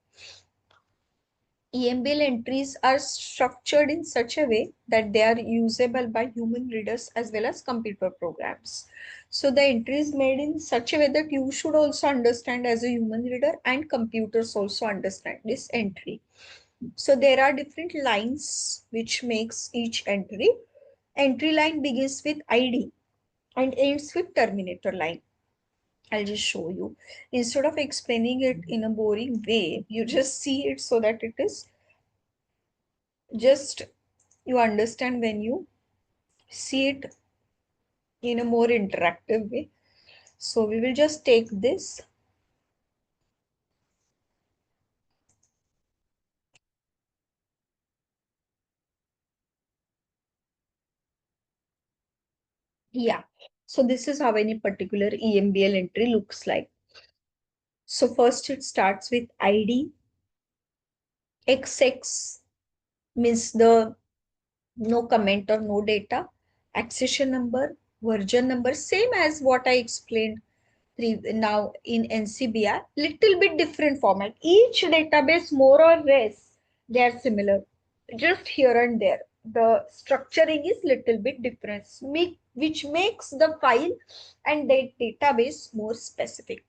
EMBL entries are structured in such a way that they are usable by human readers as well as computer programs. So the entry is made in such a way that you should also understand as a human reader, and computers also understand this entry. So there are different lines which makes each entry. Entry line begins with ID and ends with terminator line. I'll just show you. Instead of explaining it in a boring way, you just see it so that it is just you understand when you see it in a more interactive way. So we will just take this. Yeah. So this is how any particular EMBL entry looks like. So first it starts with ID. XX means the no comment or no data. Accession number, version number, same as what I explained now in NCBI, little bit different format. Each database more or less they are similar, just here and there. The structuring is little bit different, which makes the file and the database more specific.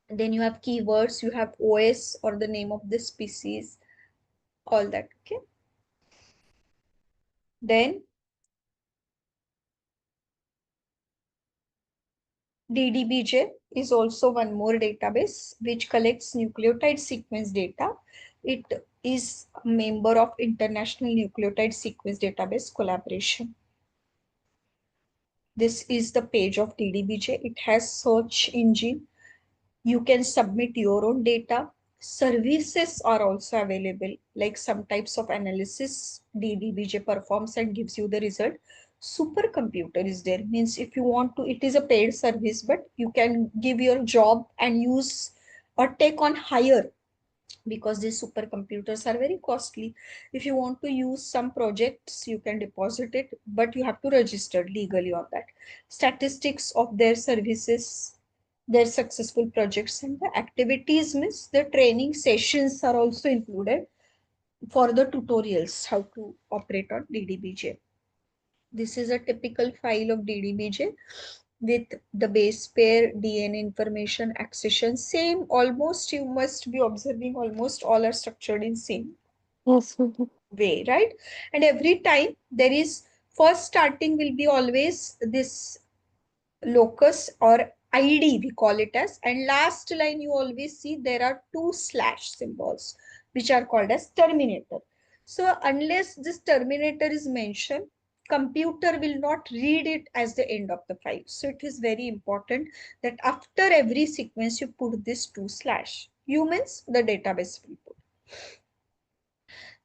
Then you have keywords, you have OS or the name of the species, all that. Okay. Then DDBJ is also one more database which collects nucleotide sequence data. It is a member of International Nucleotide Sequence Database Collaboration. This is the page of DDBJ. It has search engine. You can submit your own data. Services are also available, like some types of analysis DDBJ performs and gives you the result. Supercomputer is there, means if you want to, it is a paid service, but you can give your job and use or take on hire, because these supercomputers are very costly. If you want to use some projects, you can deposit it, but you have to register legally on that. Statistics of their services, their successful projects, and the activities, means the training sessions are also included for the tutorials how to operate on DDBJ. This is a typical file of DDBJ with the base pair, DNA information, accession, same almost. You must be observing almost all are structured in same Yes, ma'am. way, right? And every time there is first starting will be always this locus or ID, we call it as, and last line you always see there are two slash symbols which are called as terminator. So unless this terminator is mentioned, computer will not read it as the end of the file. So it is very important that after every sequence you put this 2/. Humans, the database will put.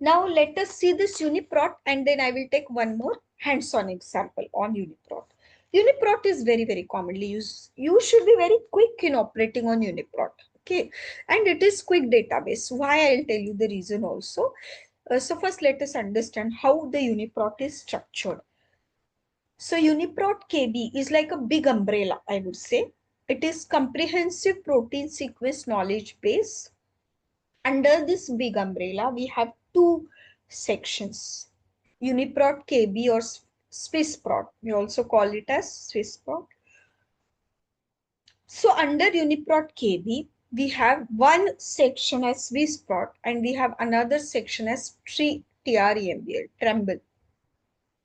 Now let us see this UniProt, and then I will take one more hands-on example on UniProt. UniProt is very, very commonly used. You should be very quick in operating on UniProt. Okay, and it is quick database. Why? I'll tell you the reason also. So first let us understand how the UniProt is structured. So UniProt KB is like a big umbrella, I would say. It is comprehensive protein sequence knowledge base. Under this big umbrella, we have two sections. UniProt KB or SwissProt. We also call it as SwissProt. So under UniProt KB, we have one section as SwissProt and we have another section as TREMBL, Tremble.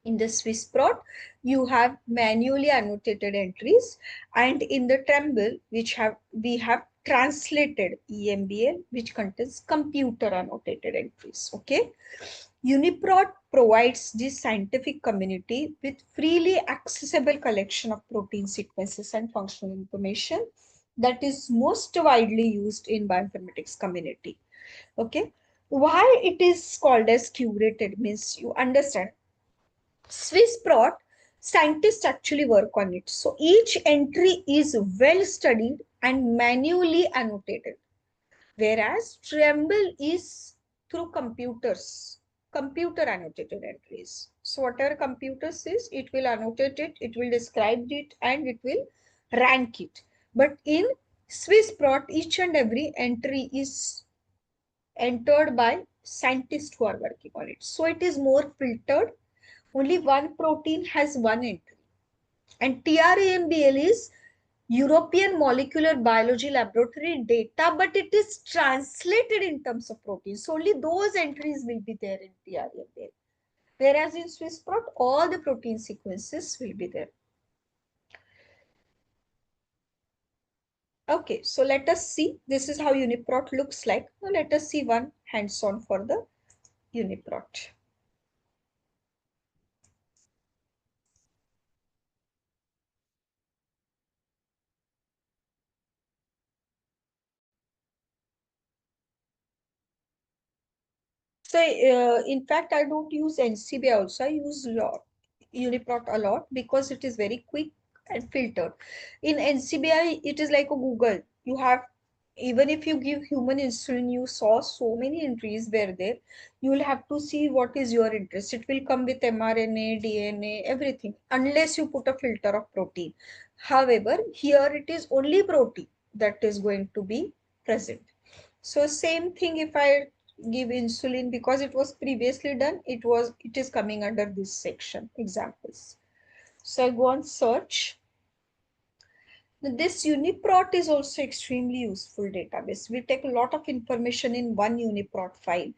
In the SwissProt, you have manually annotated entries, and in the Tremble, we have translated EMBL, which contains computer annotated entries. Okay. UniProt provides the scientific community with freely accessible collection of protein sequences and functional information that is most widely used in bioinformatics community. Okay. Why it is called as curated means you understand SwissProt, scientists actually work on it. So each entry is well studied and manually annotated, whereas Tremble is through computer annotated entries. So whatever computer says, it will annotate it, it will describe it, and it will rank it. But in SwissProt, each and every entry is entered by scientists who are working on it. So it is more filtered. Only one protein has one entry. And TRAMBL is European Molecular Biology Laboratory data, but it is translated in terms of proteins. So only those entries will be there in TRAMBL. Whereas in SwissProt, all the protein sequences will be there. Okay, so let us see. This is how UniProt looks like. Now let us see one hands-on for the UniProt. So in fact, I don't use NCBI also. I use UniProt a lot because it is very quick and filtered. In NCBI, it is like a Google. You have, even if you give human insulin, you saw so many entries were there. You will have to see what is your interest. It will come with mRNA, DNA, everything, unless you put a filter of protein. However, here it is only protein that is going to be present. So same thing if I give insulin, because it was previously done, it is coming under this section, examples. So I go on search. This UniProt is also extremely useful database. We take a lot of information in one UniProt file.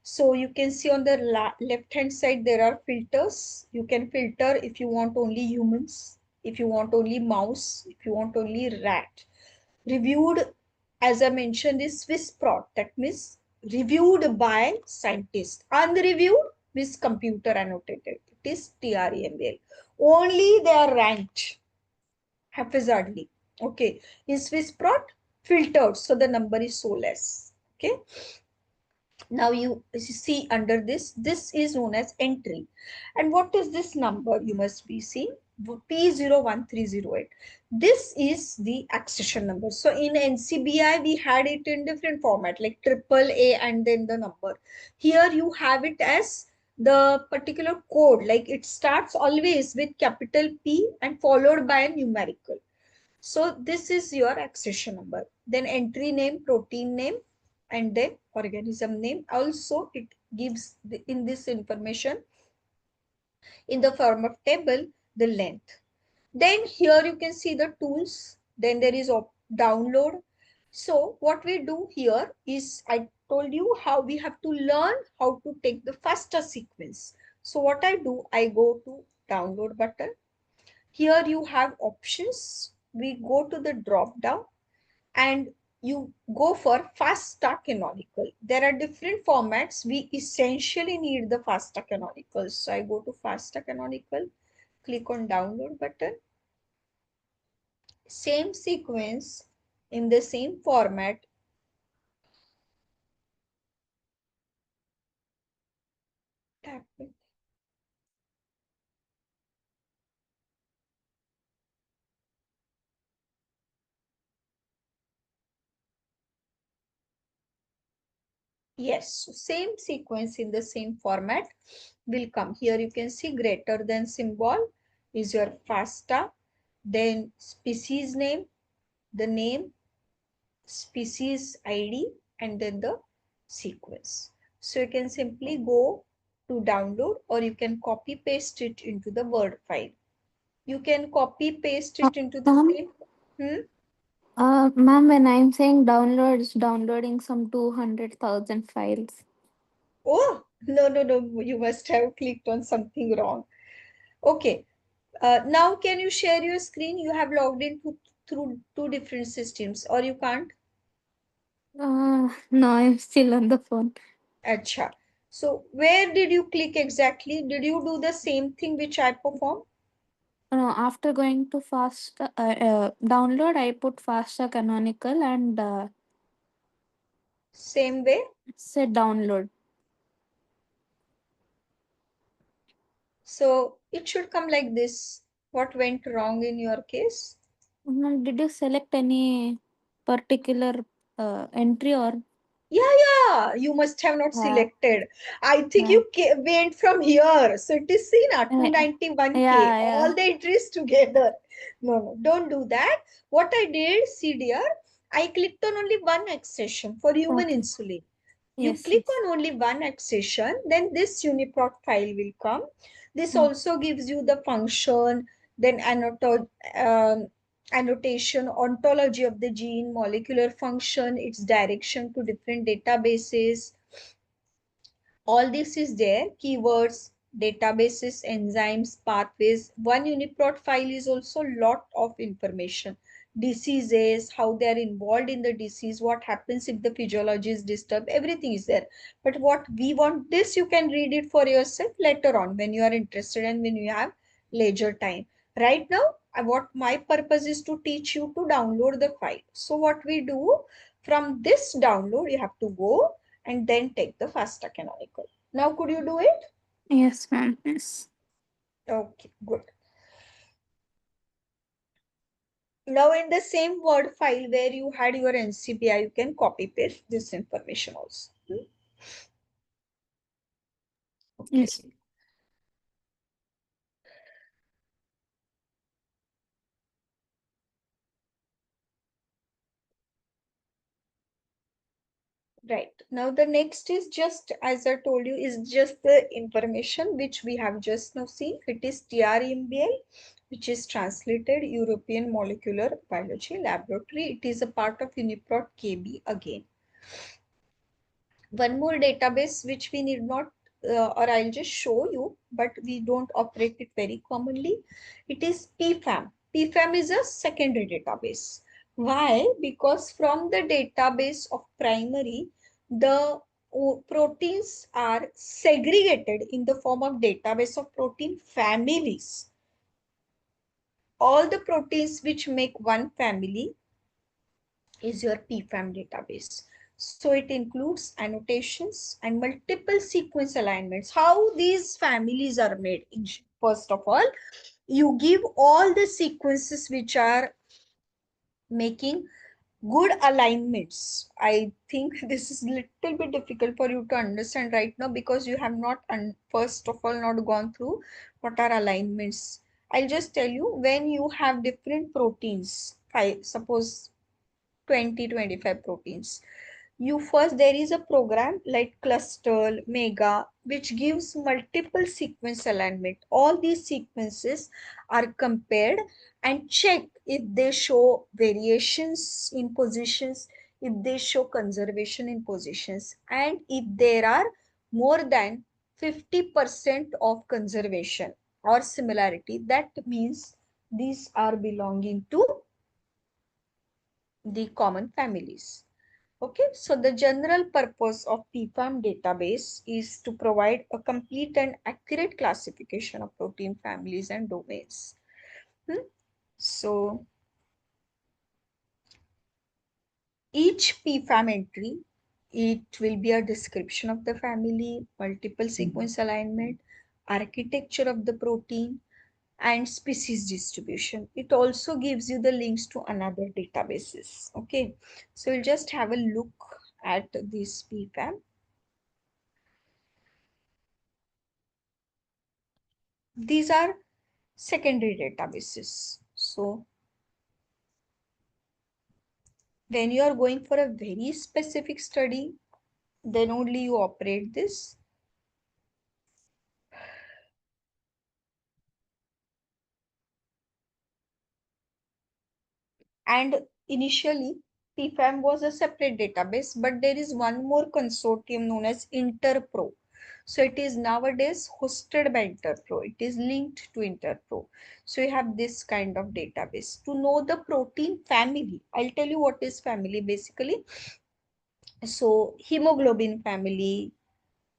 So you can see on the left hand side, there are filters. You can filter if you want only humans, if you want only mouse, if you want only rat. Reviewed, as I mentioned, is SwissProt. That means reviewed by scientists. Unreviewed means computer annotated. It is TREMBL. Only they are ranked haphazardly. Okay. In SwissProt, filtered, so the number is so less. Okay. Now you see under this is known as entry. And what is this number? You must be seeing P01308. This is the accession number. So in NCBI, we had it in different format, like AAA and then the number. Here you have it as the particular code, like it starts always with capital P and followed by a numerical. So this is your accession number. Then entry name, protein name, and then organism name. Also, it gives in this information in the form of table the length. Then here you can see the tools. Then there is a download. So what we do here is, I told you how we have to learn how to take the FASTA sequence. So what I do, I go to download button. Here you have options. We go to the drop down and you go for FASTA canonical. There are different formats. We essentially need the FASTA canonicals. So I go to FASTA canonical, click on download button. Same sequence in the same format. Tap it. Yes, so same sequence in the same format will come. Here you can see greater than symbol is your FASTA, then species name, the name, species ID, and then the sequence. So you can simply go to download, or you can copy paste it into the Word file. You can copy paste it into the Ma'am, same. Hmm? ma'am, when I'm saying download, it's downloading some 200,000 files. Oh, no, no, no. You must have clicked on something wrong. Okay. Now, can you share your screen? You have logged in through two different systems, or you can't? No, I'm still on the phone. Acha. So, where did you click exactly? Did you do the same thing which I performed? After going to fast download, I put faster canonical and Same way. said download. So, it should come like this. What went wrong in your case? Ma'am, did you select any particular entry or? Yeah, yeah, you must have not Uh, selected. I think uh, you went from here. So it is seen at uh, 291K, yeah, all yeah. the entries together. No, no, don't do that. What I did, see dear, I clicked on only one accession for human Okay. insulin. You Yes, click yes. on only one accession, then this UniProt file will come. This Mm. also gives you the function, then annotation, ontology of the gene, molecular function, its direction to different databases. All this is there. Keywords, databases, enzymes, pathways. One UniProt file is also lot of information. Diseases, how they are involved in the disease, what happens if the physiology is disturbed, everything is there. But what we want, this you can read it for yourself later on when you are interested and when you have leisure time. Right now, what my purpose is to teach you to download the file. So what we do, from this download, you have to go and then take the FASTA canonical. Now, could you do it? Yes, ma'am. Yes. Okay, good. Now, in the same Word file where you had your NCBI, you can copy paste this information also. Yes. Okay, right. Now, the next is just, as I told you, is just the information which we have just now seen. It is TREMBL, which is translated European Molecular Biology Laboratory. It is a part of UniProt KB again. One more database which we need not, or I'll just show you, but we don't operate it very commonly. It is PFAM. PFAM is a secondary database. Why? Because from the database of primary, the proteins are segregated in the form of database of protein families. All the proteins which make one family is your PFAM database. So it includes annotations and multiple sequence alignments. How these families are made. First of all, you give all the sequences which are making good alignments. I think this is a little bit difficult for you to understand right now because you have not, first of all, not gone through what are alignments. I'll just tell you, when you have different proteins, suppose 20-25 proteins, you first, there is a program like cluster mega which gives multiple sequence alignment. All these sequences are compared and check if they show variations in positions, if they show conservation in positions, and if there are more than 50% of conservation or similarity, that means these are belonging to the common families. Okay, so the general purpose of PFAM database is to provide a complete and accurate classification of protein families and domains. So each PFAM entry, it will be a description of the family, multiple sequence alignment, architecture of the protein, and species distribution. It also gives you the links to another databases. Okay, so we'll just have a look at this PFAM. These are secondary databases. So when you are going for a very specific study, then only you operate this. And initially, PFAM was a separate database, but there is one more consortium known as Interpro. So it is nowadays hosted by Interpro. It is linked to Interpro. So you have this kind of database. To know the protein family, I'll tell you what is family basically. So hemoglobin family,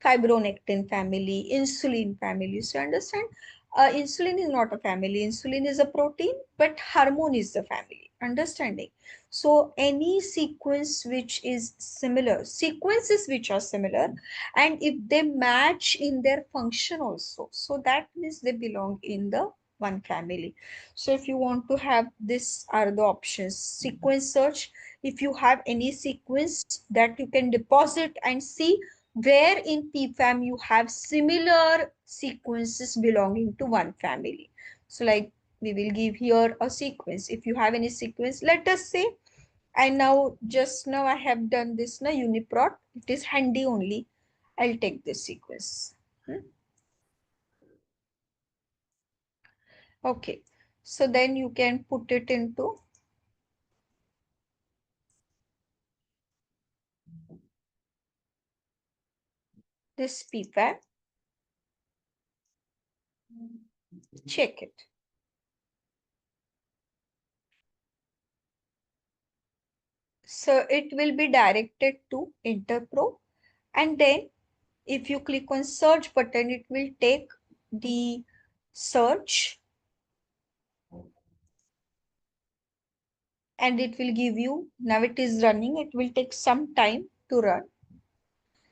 fibronectin family, insulin family. So understand, insulin is not a family. Insulin is a protein, but hormone is the family. Understanding. So any sequence which is similar, sequences which are similar, and if they match in their function also, so that means they belong in the one family. So if you want to have, this are the options. Sequence search. If you have any sequence that you can deposit and see where in PFAM you have similar sequences belonging to one family. So like we will give here a sequence. If you have any sequence, let us say, I now just now I have done this na uniprot. It is handy only. I'll take this sequence. Okay. So then you can put it into this PFAM. Check it. So it will be directed to Interpro, and then if you click on search button, it will take the search and it will give you, now it is running, it will take some time to run,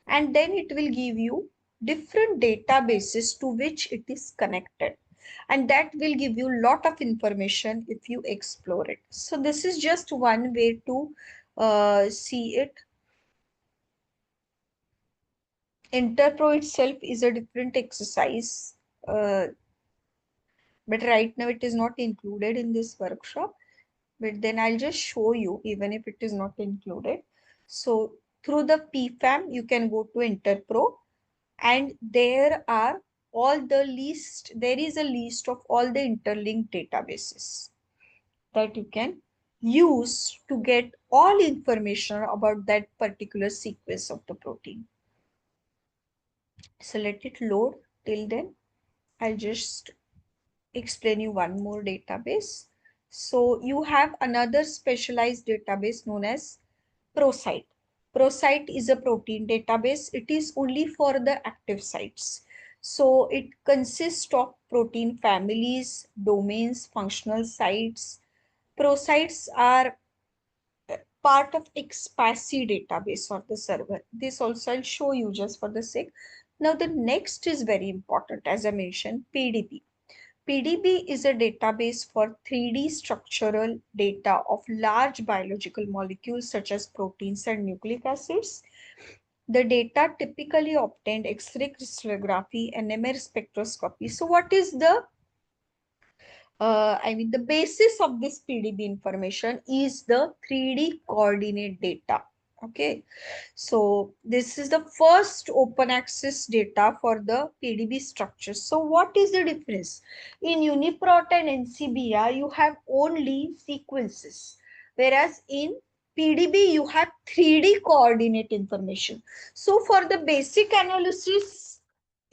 and then it will give you different databases to which it is connected, and that will give you a lot of information if you explore it. So this is just one way to see it. Interpro itself is a different exercise, uh, but right now it is not included in this workshop. But then I'll just show you even if it is not included. So through the PFAM, you can go to Interpro, and there are all the list, there is a list of all the interlinked databases that you can use to get all information about that particular sequence of the protein. So let it load. Till then, I'll just explain you one more database. So you have another specialized database known as ProSite. ProSite is a protein database. It is only for the active sites. So it consists of protein families, domains, functional sites. ProSites are part of XPASI database of the server. This also I'll show you just for the sake. Now the next is very important, as I mentioned, PDB. PDB is a database for 3D structural data of large biological molecules such as proteins and nucleic acids. The data typically obtained X-ray crystallography and NMR spectroscopy. So what is the the basis of this PDB information is the 3D coordinate data. Okay, so this is the first open access data for the PDB structure. So what is the difference? In UniProt and NCBI, you have only sequences, whereas in PDB, you have 3D coordinate information. So for the basic analysis,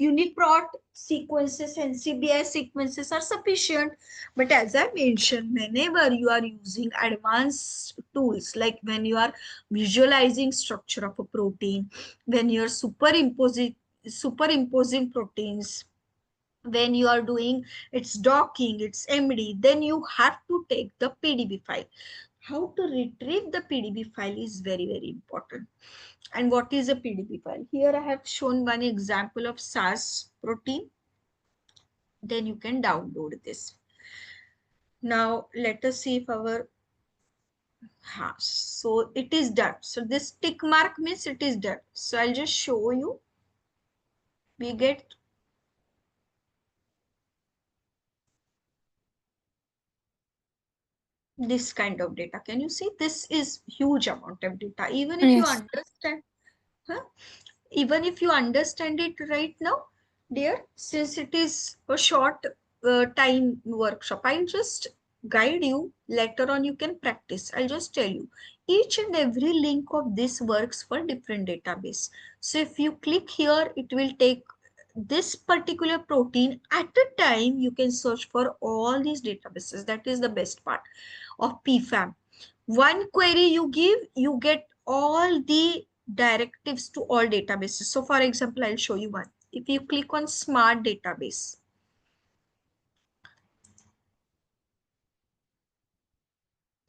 UniProt sequences and CBI sequences are sufficient. But as I mentioned, whenever you are using advanced tools, like when you are visualizing structure of a protein, when you are superimposing proteins, when you are doing its docking, its MD, then you have to take the PDB file. How to retrieve the PDB file is very, very important. And what is a PDB file? Here I have shown one example of SARS protein. Then you can download this. Now let us see if our so it is done. So this tick mark means it is done. So I'll just show you. We get this kind of data. Can you see? This is huge amount of data. Even if you Yes. understand, huh? Even if you understand it right now, dear, since it is a short time workshop, I'll just guide you. Later on, you can practice. I'll just tell you. Each and every link of this works for different database. So if you click here, it will take this particular protein. At a time, you can search for all these databases. That is the best part of PFAM. One query you give, you get all the directives to all databases. So for example, I'll show you one. If you click on smart database,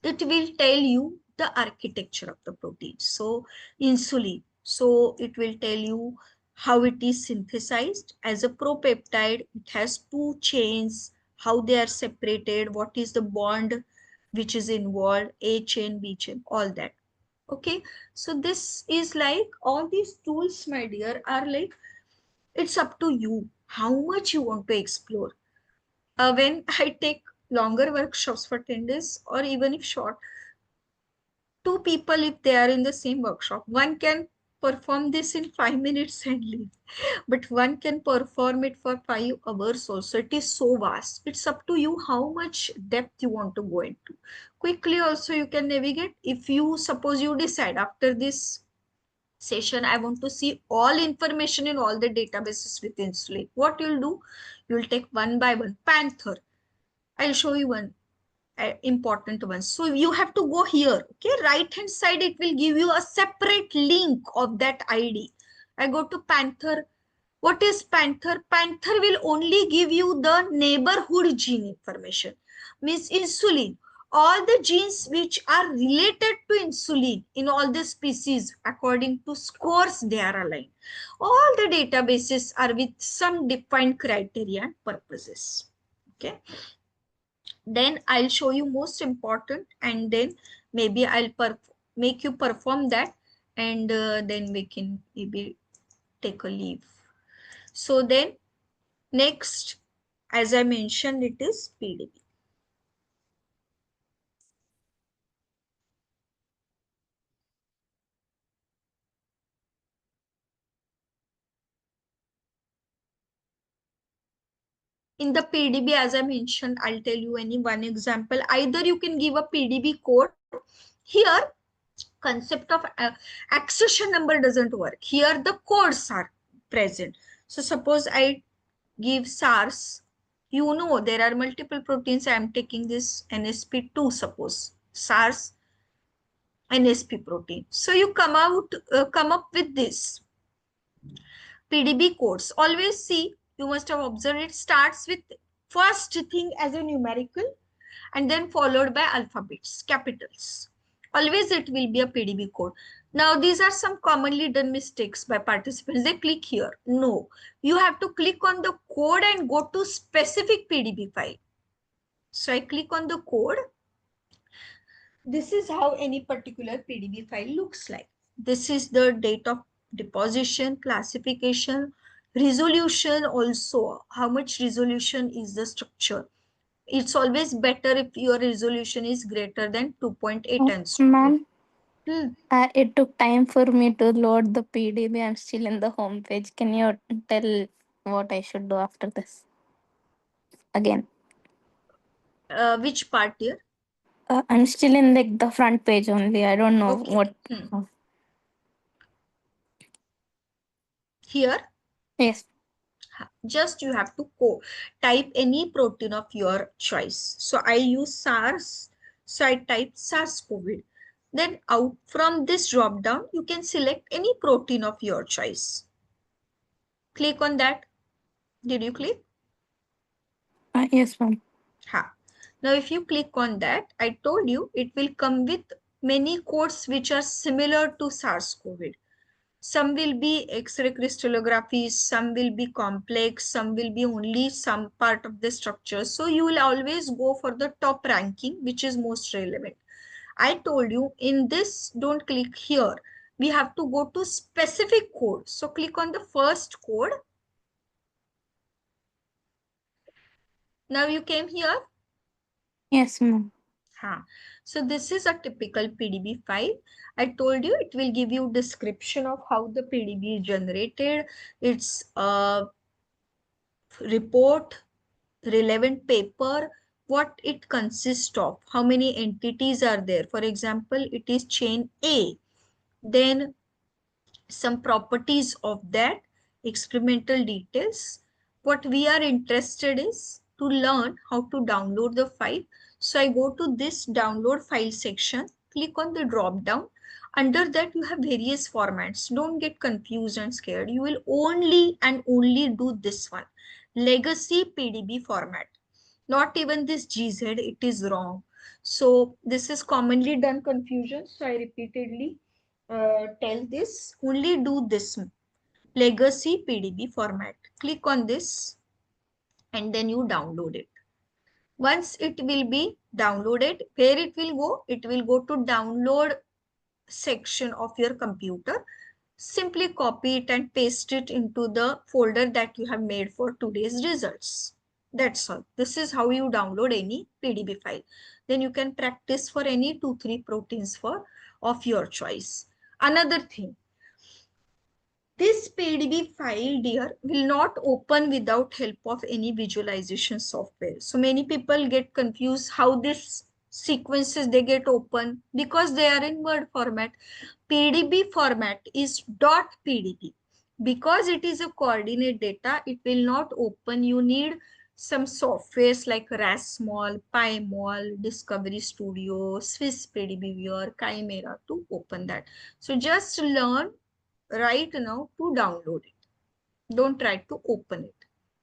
it will tell you the architecture of the protein. So insulin, so it will tell you how it is synthesized as a propeptide. It has two chains, how they are separated, what is the bond which is involved, A chain, B chain, all that. Okay, so this is like all these tools, my dear, are like, it's up to you how much you want to explore. When I take longer workshops for 10 days, or even if short, two people, if they are in the same workshop, one can perform this in 5 minutes and leave, but one can perform it for 5 hours also. It is so vast. It's up to you how much depth you want to go into. Quickly also you can navigate. If you suppose you decide after this session, I want to see all information in all the databases with insulin, what you'll do, you'll take one by one. Panther, I'll show you one important one. So you have to go here. Okay, right hand side, it will give you a separate link of that ID. I go to Panther. What is Panther? Panther will only give you the neighborhood gene information, means insulin. All the genes which are related to insulin in all the species, according to scores, they are aligned. All the databases are with some defined criteria and purposes. Okay. Then I'll show you most important, and then maybe I'll make you perform that, and then we can maybe take a leave. So then next, as I mentioned, it is PDB. In the PDB, as I mentioned, I'll tell you any one example. Either you can give a PDB code. Here, concept of accession number doesn't work. Here, the codes are present. So suppose I give SARS. You know, there are multiple proteins. I am taking this NSP2, suppose. SARS NSP protein. So you come up with this PDB codes. Always see, you must have observed, it starts with first thing as a numerical and then followed by alphabets, capitals. Always it will be a PDB code. Now these are some commonly done mistakes by participants. They click here. No, you have to click on the code and go to specific PDB file. So I click on the code. This is how any particular PDB file looks like. This is the date of deposition, classification, resolution also. How much resolution is the structure? It's always better if your resolution is greater than 2.8 angstrom. Ma'am, Hmm. it took time for me to load the PDB. I'm still in the home page. Can you tell what I should do after this? Again. Which part here? I'm still in like the front page only. I don't know Okay. what. Hmm. Oh, Here, yes. Just you have to type any protein of your choice. So I use SARS. So I type SARS-CoV. Then out from this drop down, you can select any protein of your choice. Click on that. Did you click? Yes, ma'am. Ha. Now, if you click on that, I told you it will come with many codes which are similar to SARS-CoV. Some will be X-ray crystallography, some will be complex, some will be only some part of the structure. So you will always go for the top ranking, which is most relevant. I told you in this, don't click here. We have to go to specific code. So click on the first code. Now you came here. Yes, ma'am. Huh. So this is a typical PDB file. I told you it will give you description of how the PDB is generated. It's a report, relevant paper, what it consists of, how many entities are there. For example, it is chain A. Then some properties of that, experimental details. What we are interested is to learn how to download the file. So I go to this download file section, click on the drop down. Under that you have various formats. Don't get confused and scared. You will only and only do this one, legacy PDB format. Not even this GZ, it is wrong. So this is commonly done confusion. So I repeatedly tell this, only do this legacy PDB format. Click on this and then you download it. Once it will be downloaded, where it will go? It will go to download section of your computer. Simply copy it and paste it into the folder that you have made for today's results. That's all. This is how you download any PDB file. Then you can practice for any 2-3 proteins for of your choice. Another thing, this PDB file, dear, will not open without help of any visualization software. So many people get confused how this sequences they get open because they are in Word format. PDB format is .pdb. Because it is a coordinate data, it will not open. You need some softwares like Rasmol, PyMol, Discovery Studio, Swiss PDB Viewer, Chimera to open that. So just learn right now to download it. Don't try to open it.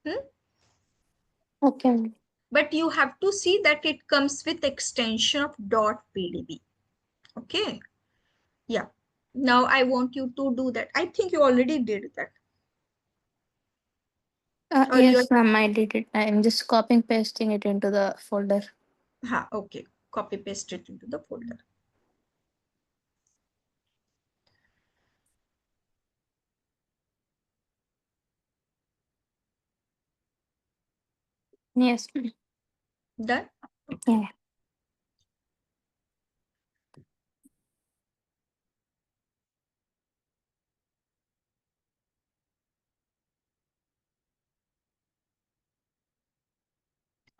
Hmm? Okay. But you have to see that it comes with extension of .pdb. Okay. Yeah. Now I want you to do that. I think you already did that. Or you Yes, ma'am, I did it. I'm just copying pasting it into the folder. are, okay. Copy paste it into the folder. Yes. Done. Okay. Yeah.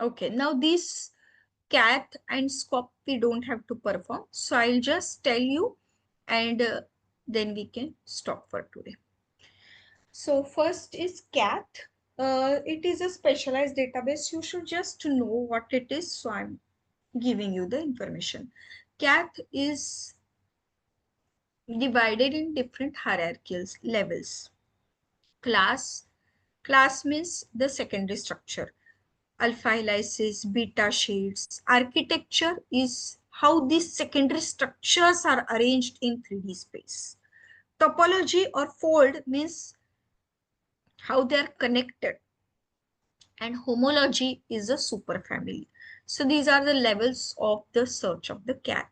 Okay. Now these cat and scop we don't have to perform. So I'll just tell you and then we can stop for today. So first is CAT. It is a specialized database. You should just know what it is. So I'm giving you the information. CAT is divided in different hierarchical levels. Class. Class means the secondary structure. Alpha helices, beta sheets. Architecture is how these secondary structures are arranged in 3D space. Topology or fold means how they are connected, and homology is a superfamily. So these are the levels of the search of the cat.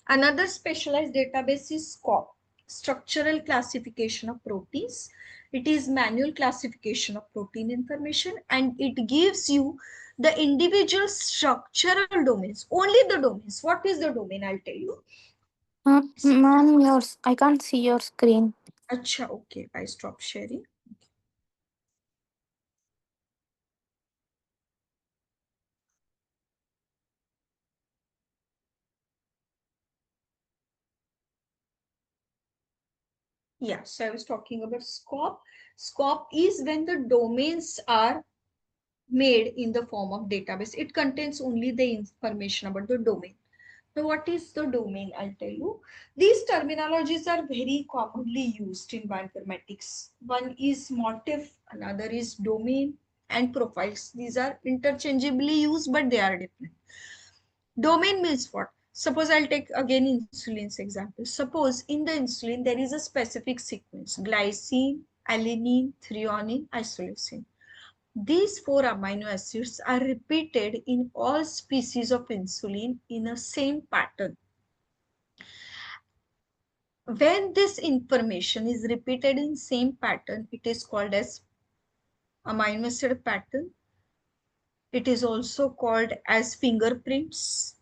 Another specialized database is SCOP, structural classification of proteins. It is manual classification of protein information and it gives you the individual structural domains, only the domains. What is the domain? I'll tell you. Ma'am, yours. I can't see your screen. Acha, okay, I stop sharing. Yeah, so I was talking about scope. Scope is when the domains are made in the form of database. It contains only the information about the domain. So what is the domain? I'll tell you. These terminologies are very commonly used in bioinformatics. One is motif, another is domain and profiles. These are interchangeably used, but they are different. Domain means what? Suppose I'll take again insulin's example. Suppose in the insulin there is a specific sequence: glycine, alanine, threonine, isoleucine. These four amino acids are repeated in all species of insulin in a same pattern. When this information is repeated in same pattern, it is called as amino acid pattern. It is also called as fingerprints,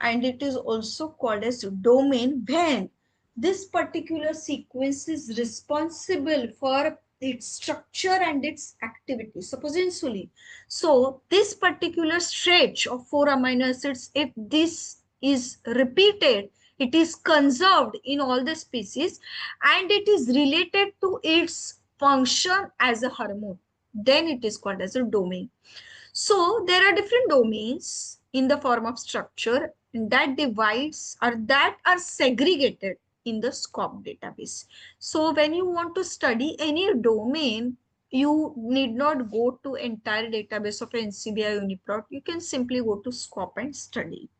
and it is also called as domain when this particular sequence is responsible for its structure and its activity. Suppose insulin. So this particular stretch of four amino acids, if this is repeated, it is conserved in all the species and it is related to its function as a hormone, then it is called as a domain. So there are different domains in the form of structure that divides or that are segregated in the SCOP database. So when you want to study any domain, you need not go to entire database of NCBI Uniprot. You can simply go to SCOP and study.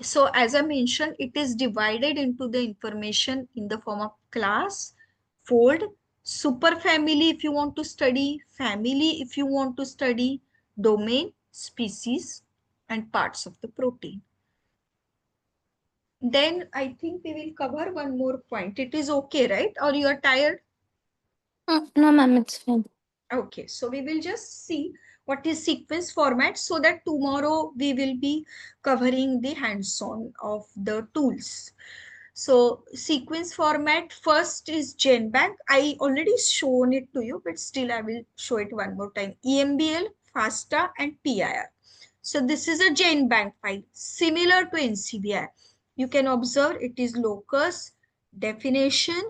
So as I mentioned, it is divided into the information in the form of class, fold, superfamily if you want to study, family if you want to study, domain, species, and parts of the protein. Then I think we will cover one more point. It is okay, right? Or you are tired? No, ma'am, it's fine. Okay, so we will just see what is sequence format so that tomorrow we will be covering the hands-on of the tools. So sequence format first is GenBank. I already shown it to you, but still I will show it one more time. EMBL, FASTA and PIR. So this is a GenBank file similar to NCBI. You can observe it is locus, definition,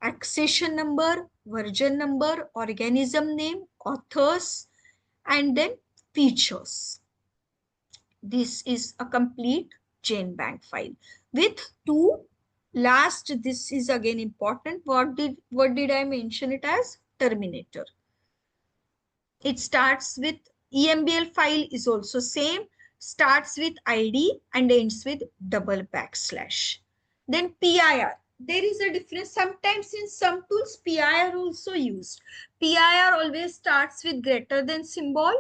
accession number, version number, organism name, authors, and then features. This is a complete GenBank file with two last. This is again important. What did I mention it as? Terminator. It starts with EMBL file is also same, starts with ID and ends with double backslash. Then PIR. There is a difference. Sometimes in some tools, PIR also used. PIR always starts with greater than symbol,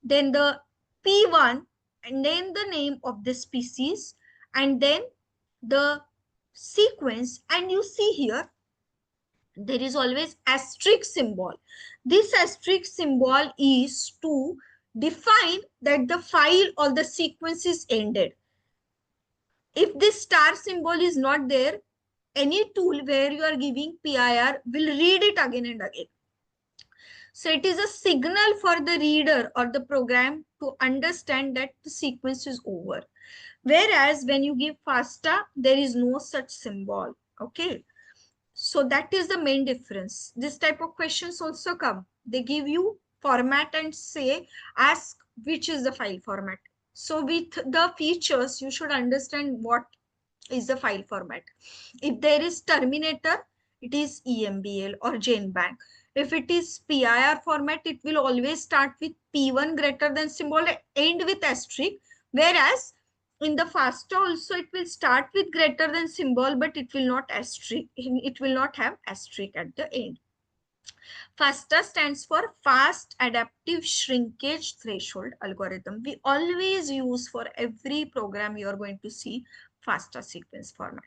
then the P1, and then the name of the species, and then the sequence. And you see here, there is always asterisk symbol. This asterisk symbol is to define that the file or the sequence is ended. If this star symbol is not there, any tool where you are giving PIR will read it again and again. So it is a signal for the reader or the program to understand that the sequence is over. Whereas when you give FASTA, there is no such symbol. Okay. So that is the main difference. This type of questions also come. They give you format and say, ask which is the file format. So with the features, you should understand what is the file format. If there is terminator, it is EMBL or GenBank. If it is PIR format, it will always start with P1 greater than symbol, end with asterisk. Whereas in the FASTA also, it will start with greater than symbol, but it will not asterisk. It will not have asterisk at the end. FASTA stands for Fast Adaptive Shrinkage Threshold Algorithm. We always use for every program you are going to see FASTA sequence format.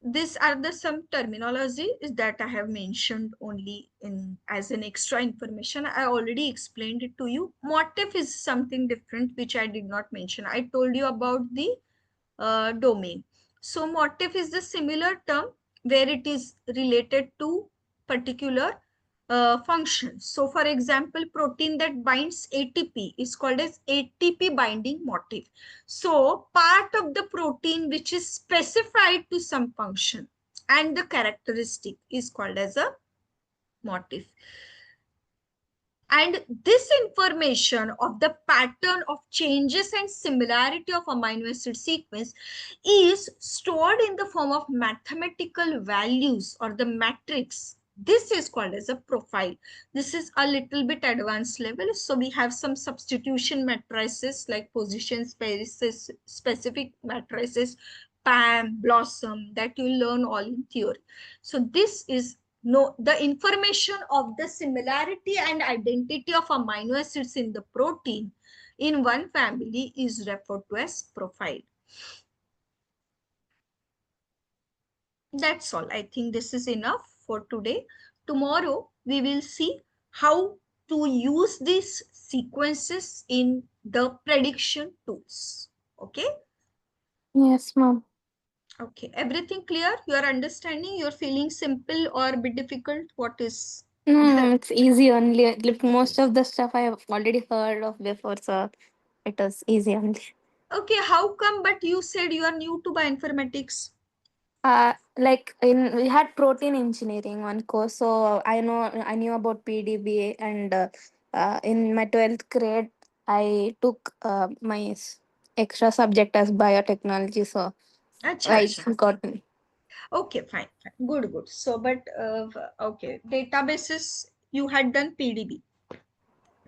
These are the some terminology that I have mentioned only in as an extra information. I already explained it to you. Motif is something different which I did not mention. I told you about the domain. So motif is the similar term where it is related to particular functions. So for example, protein that binds ATP is called as ATP binding motif. So part of the protein which is specified to some function and the characteristic is called as a motif. And this information of the pattern of changes and similarity of amino acid sequence is stored in the form of mathematical values or the matrix. This is called as a profile. This is a little bit advanced level. So we have some substitution matrices like position spaces, specific matrices, PAM, BLOSSOM, that you learn all in theory. So this is no, the information of the similarity and identity of amino acids in the protein in one family is referred to as profile. That's all. I think this is enough for today. Tomorrow we will see how to use these sequences in the prediction tools. Okay. Yes, ma'am. Okay. Everything clear? You are understanding? You're feeling simple or a bit difficult? What is? No, it's easy only. Like most of the stuff I have already heard of before, so it was easy only. Okay. How come? But you said you are new to bioinformatics. Like in we had protein engineering one course, so I knew about PDB, and in my 12th grade I took my extra subject as biotechnology, so Acha, I acha. got Okay, fine, fine. Good, good. So, but okay, databases, you had done PDB,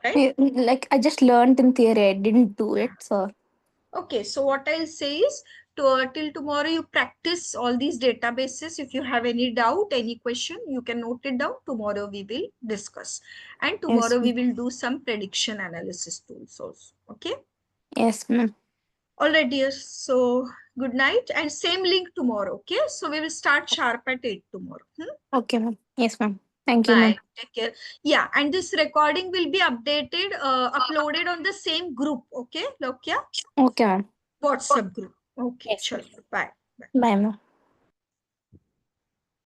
right? like I just learned in theory. I didn't do it, so Okay, so what I'll say is till tomorrow you practice all these databases. If you have any doubt, any question, you can note it down. Tomorrow we will discuss. And yes, tomorrow we will do some prediction analysis tools also. Okay? yes, ma'am. All right, dear. So good night and same link tomorrow. Okay? So we will start sharp at 8 tomorrow. Hmm? Okay, ma'am. Yes, ma'am. Thank you, Bye. ma'am. Take care. Yeah, and this recording will be updated, uploaded on the same group. Okay, Lokya? Okay, ma'am. WhatsApp group. Okay, Yes. chalo. Bye. Bye, ma'am.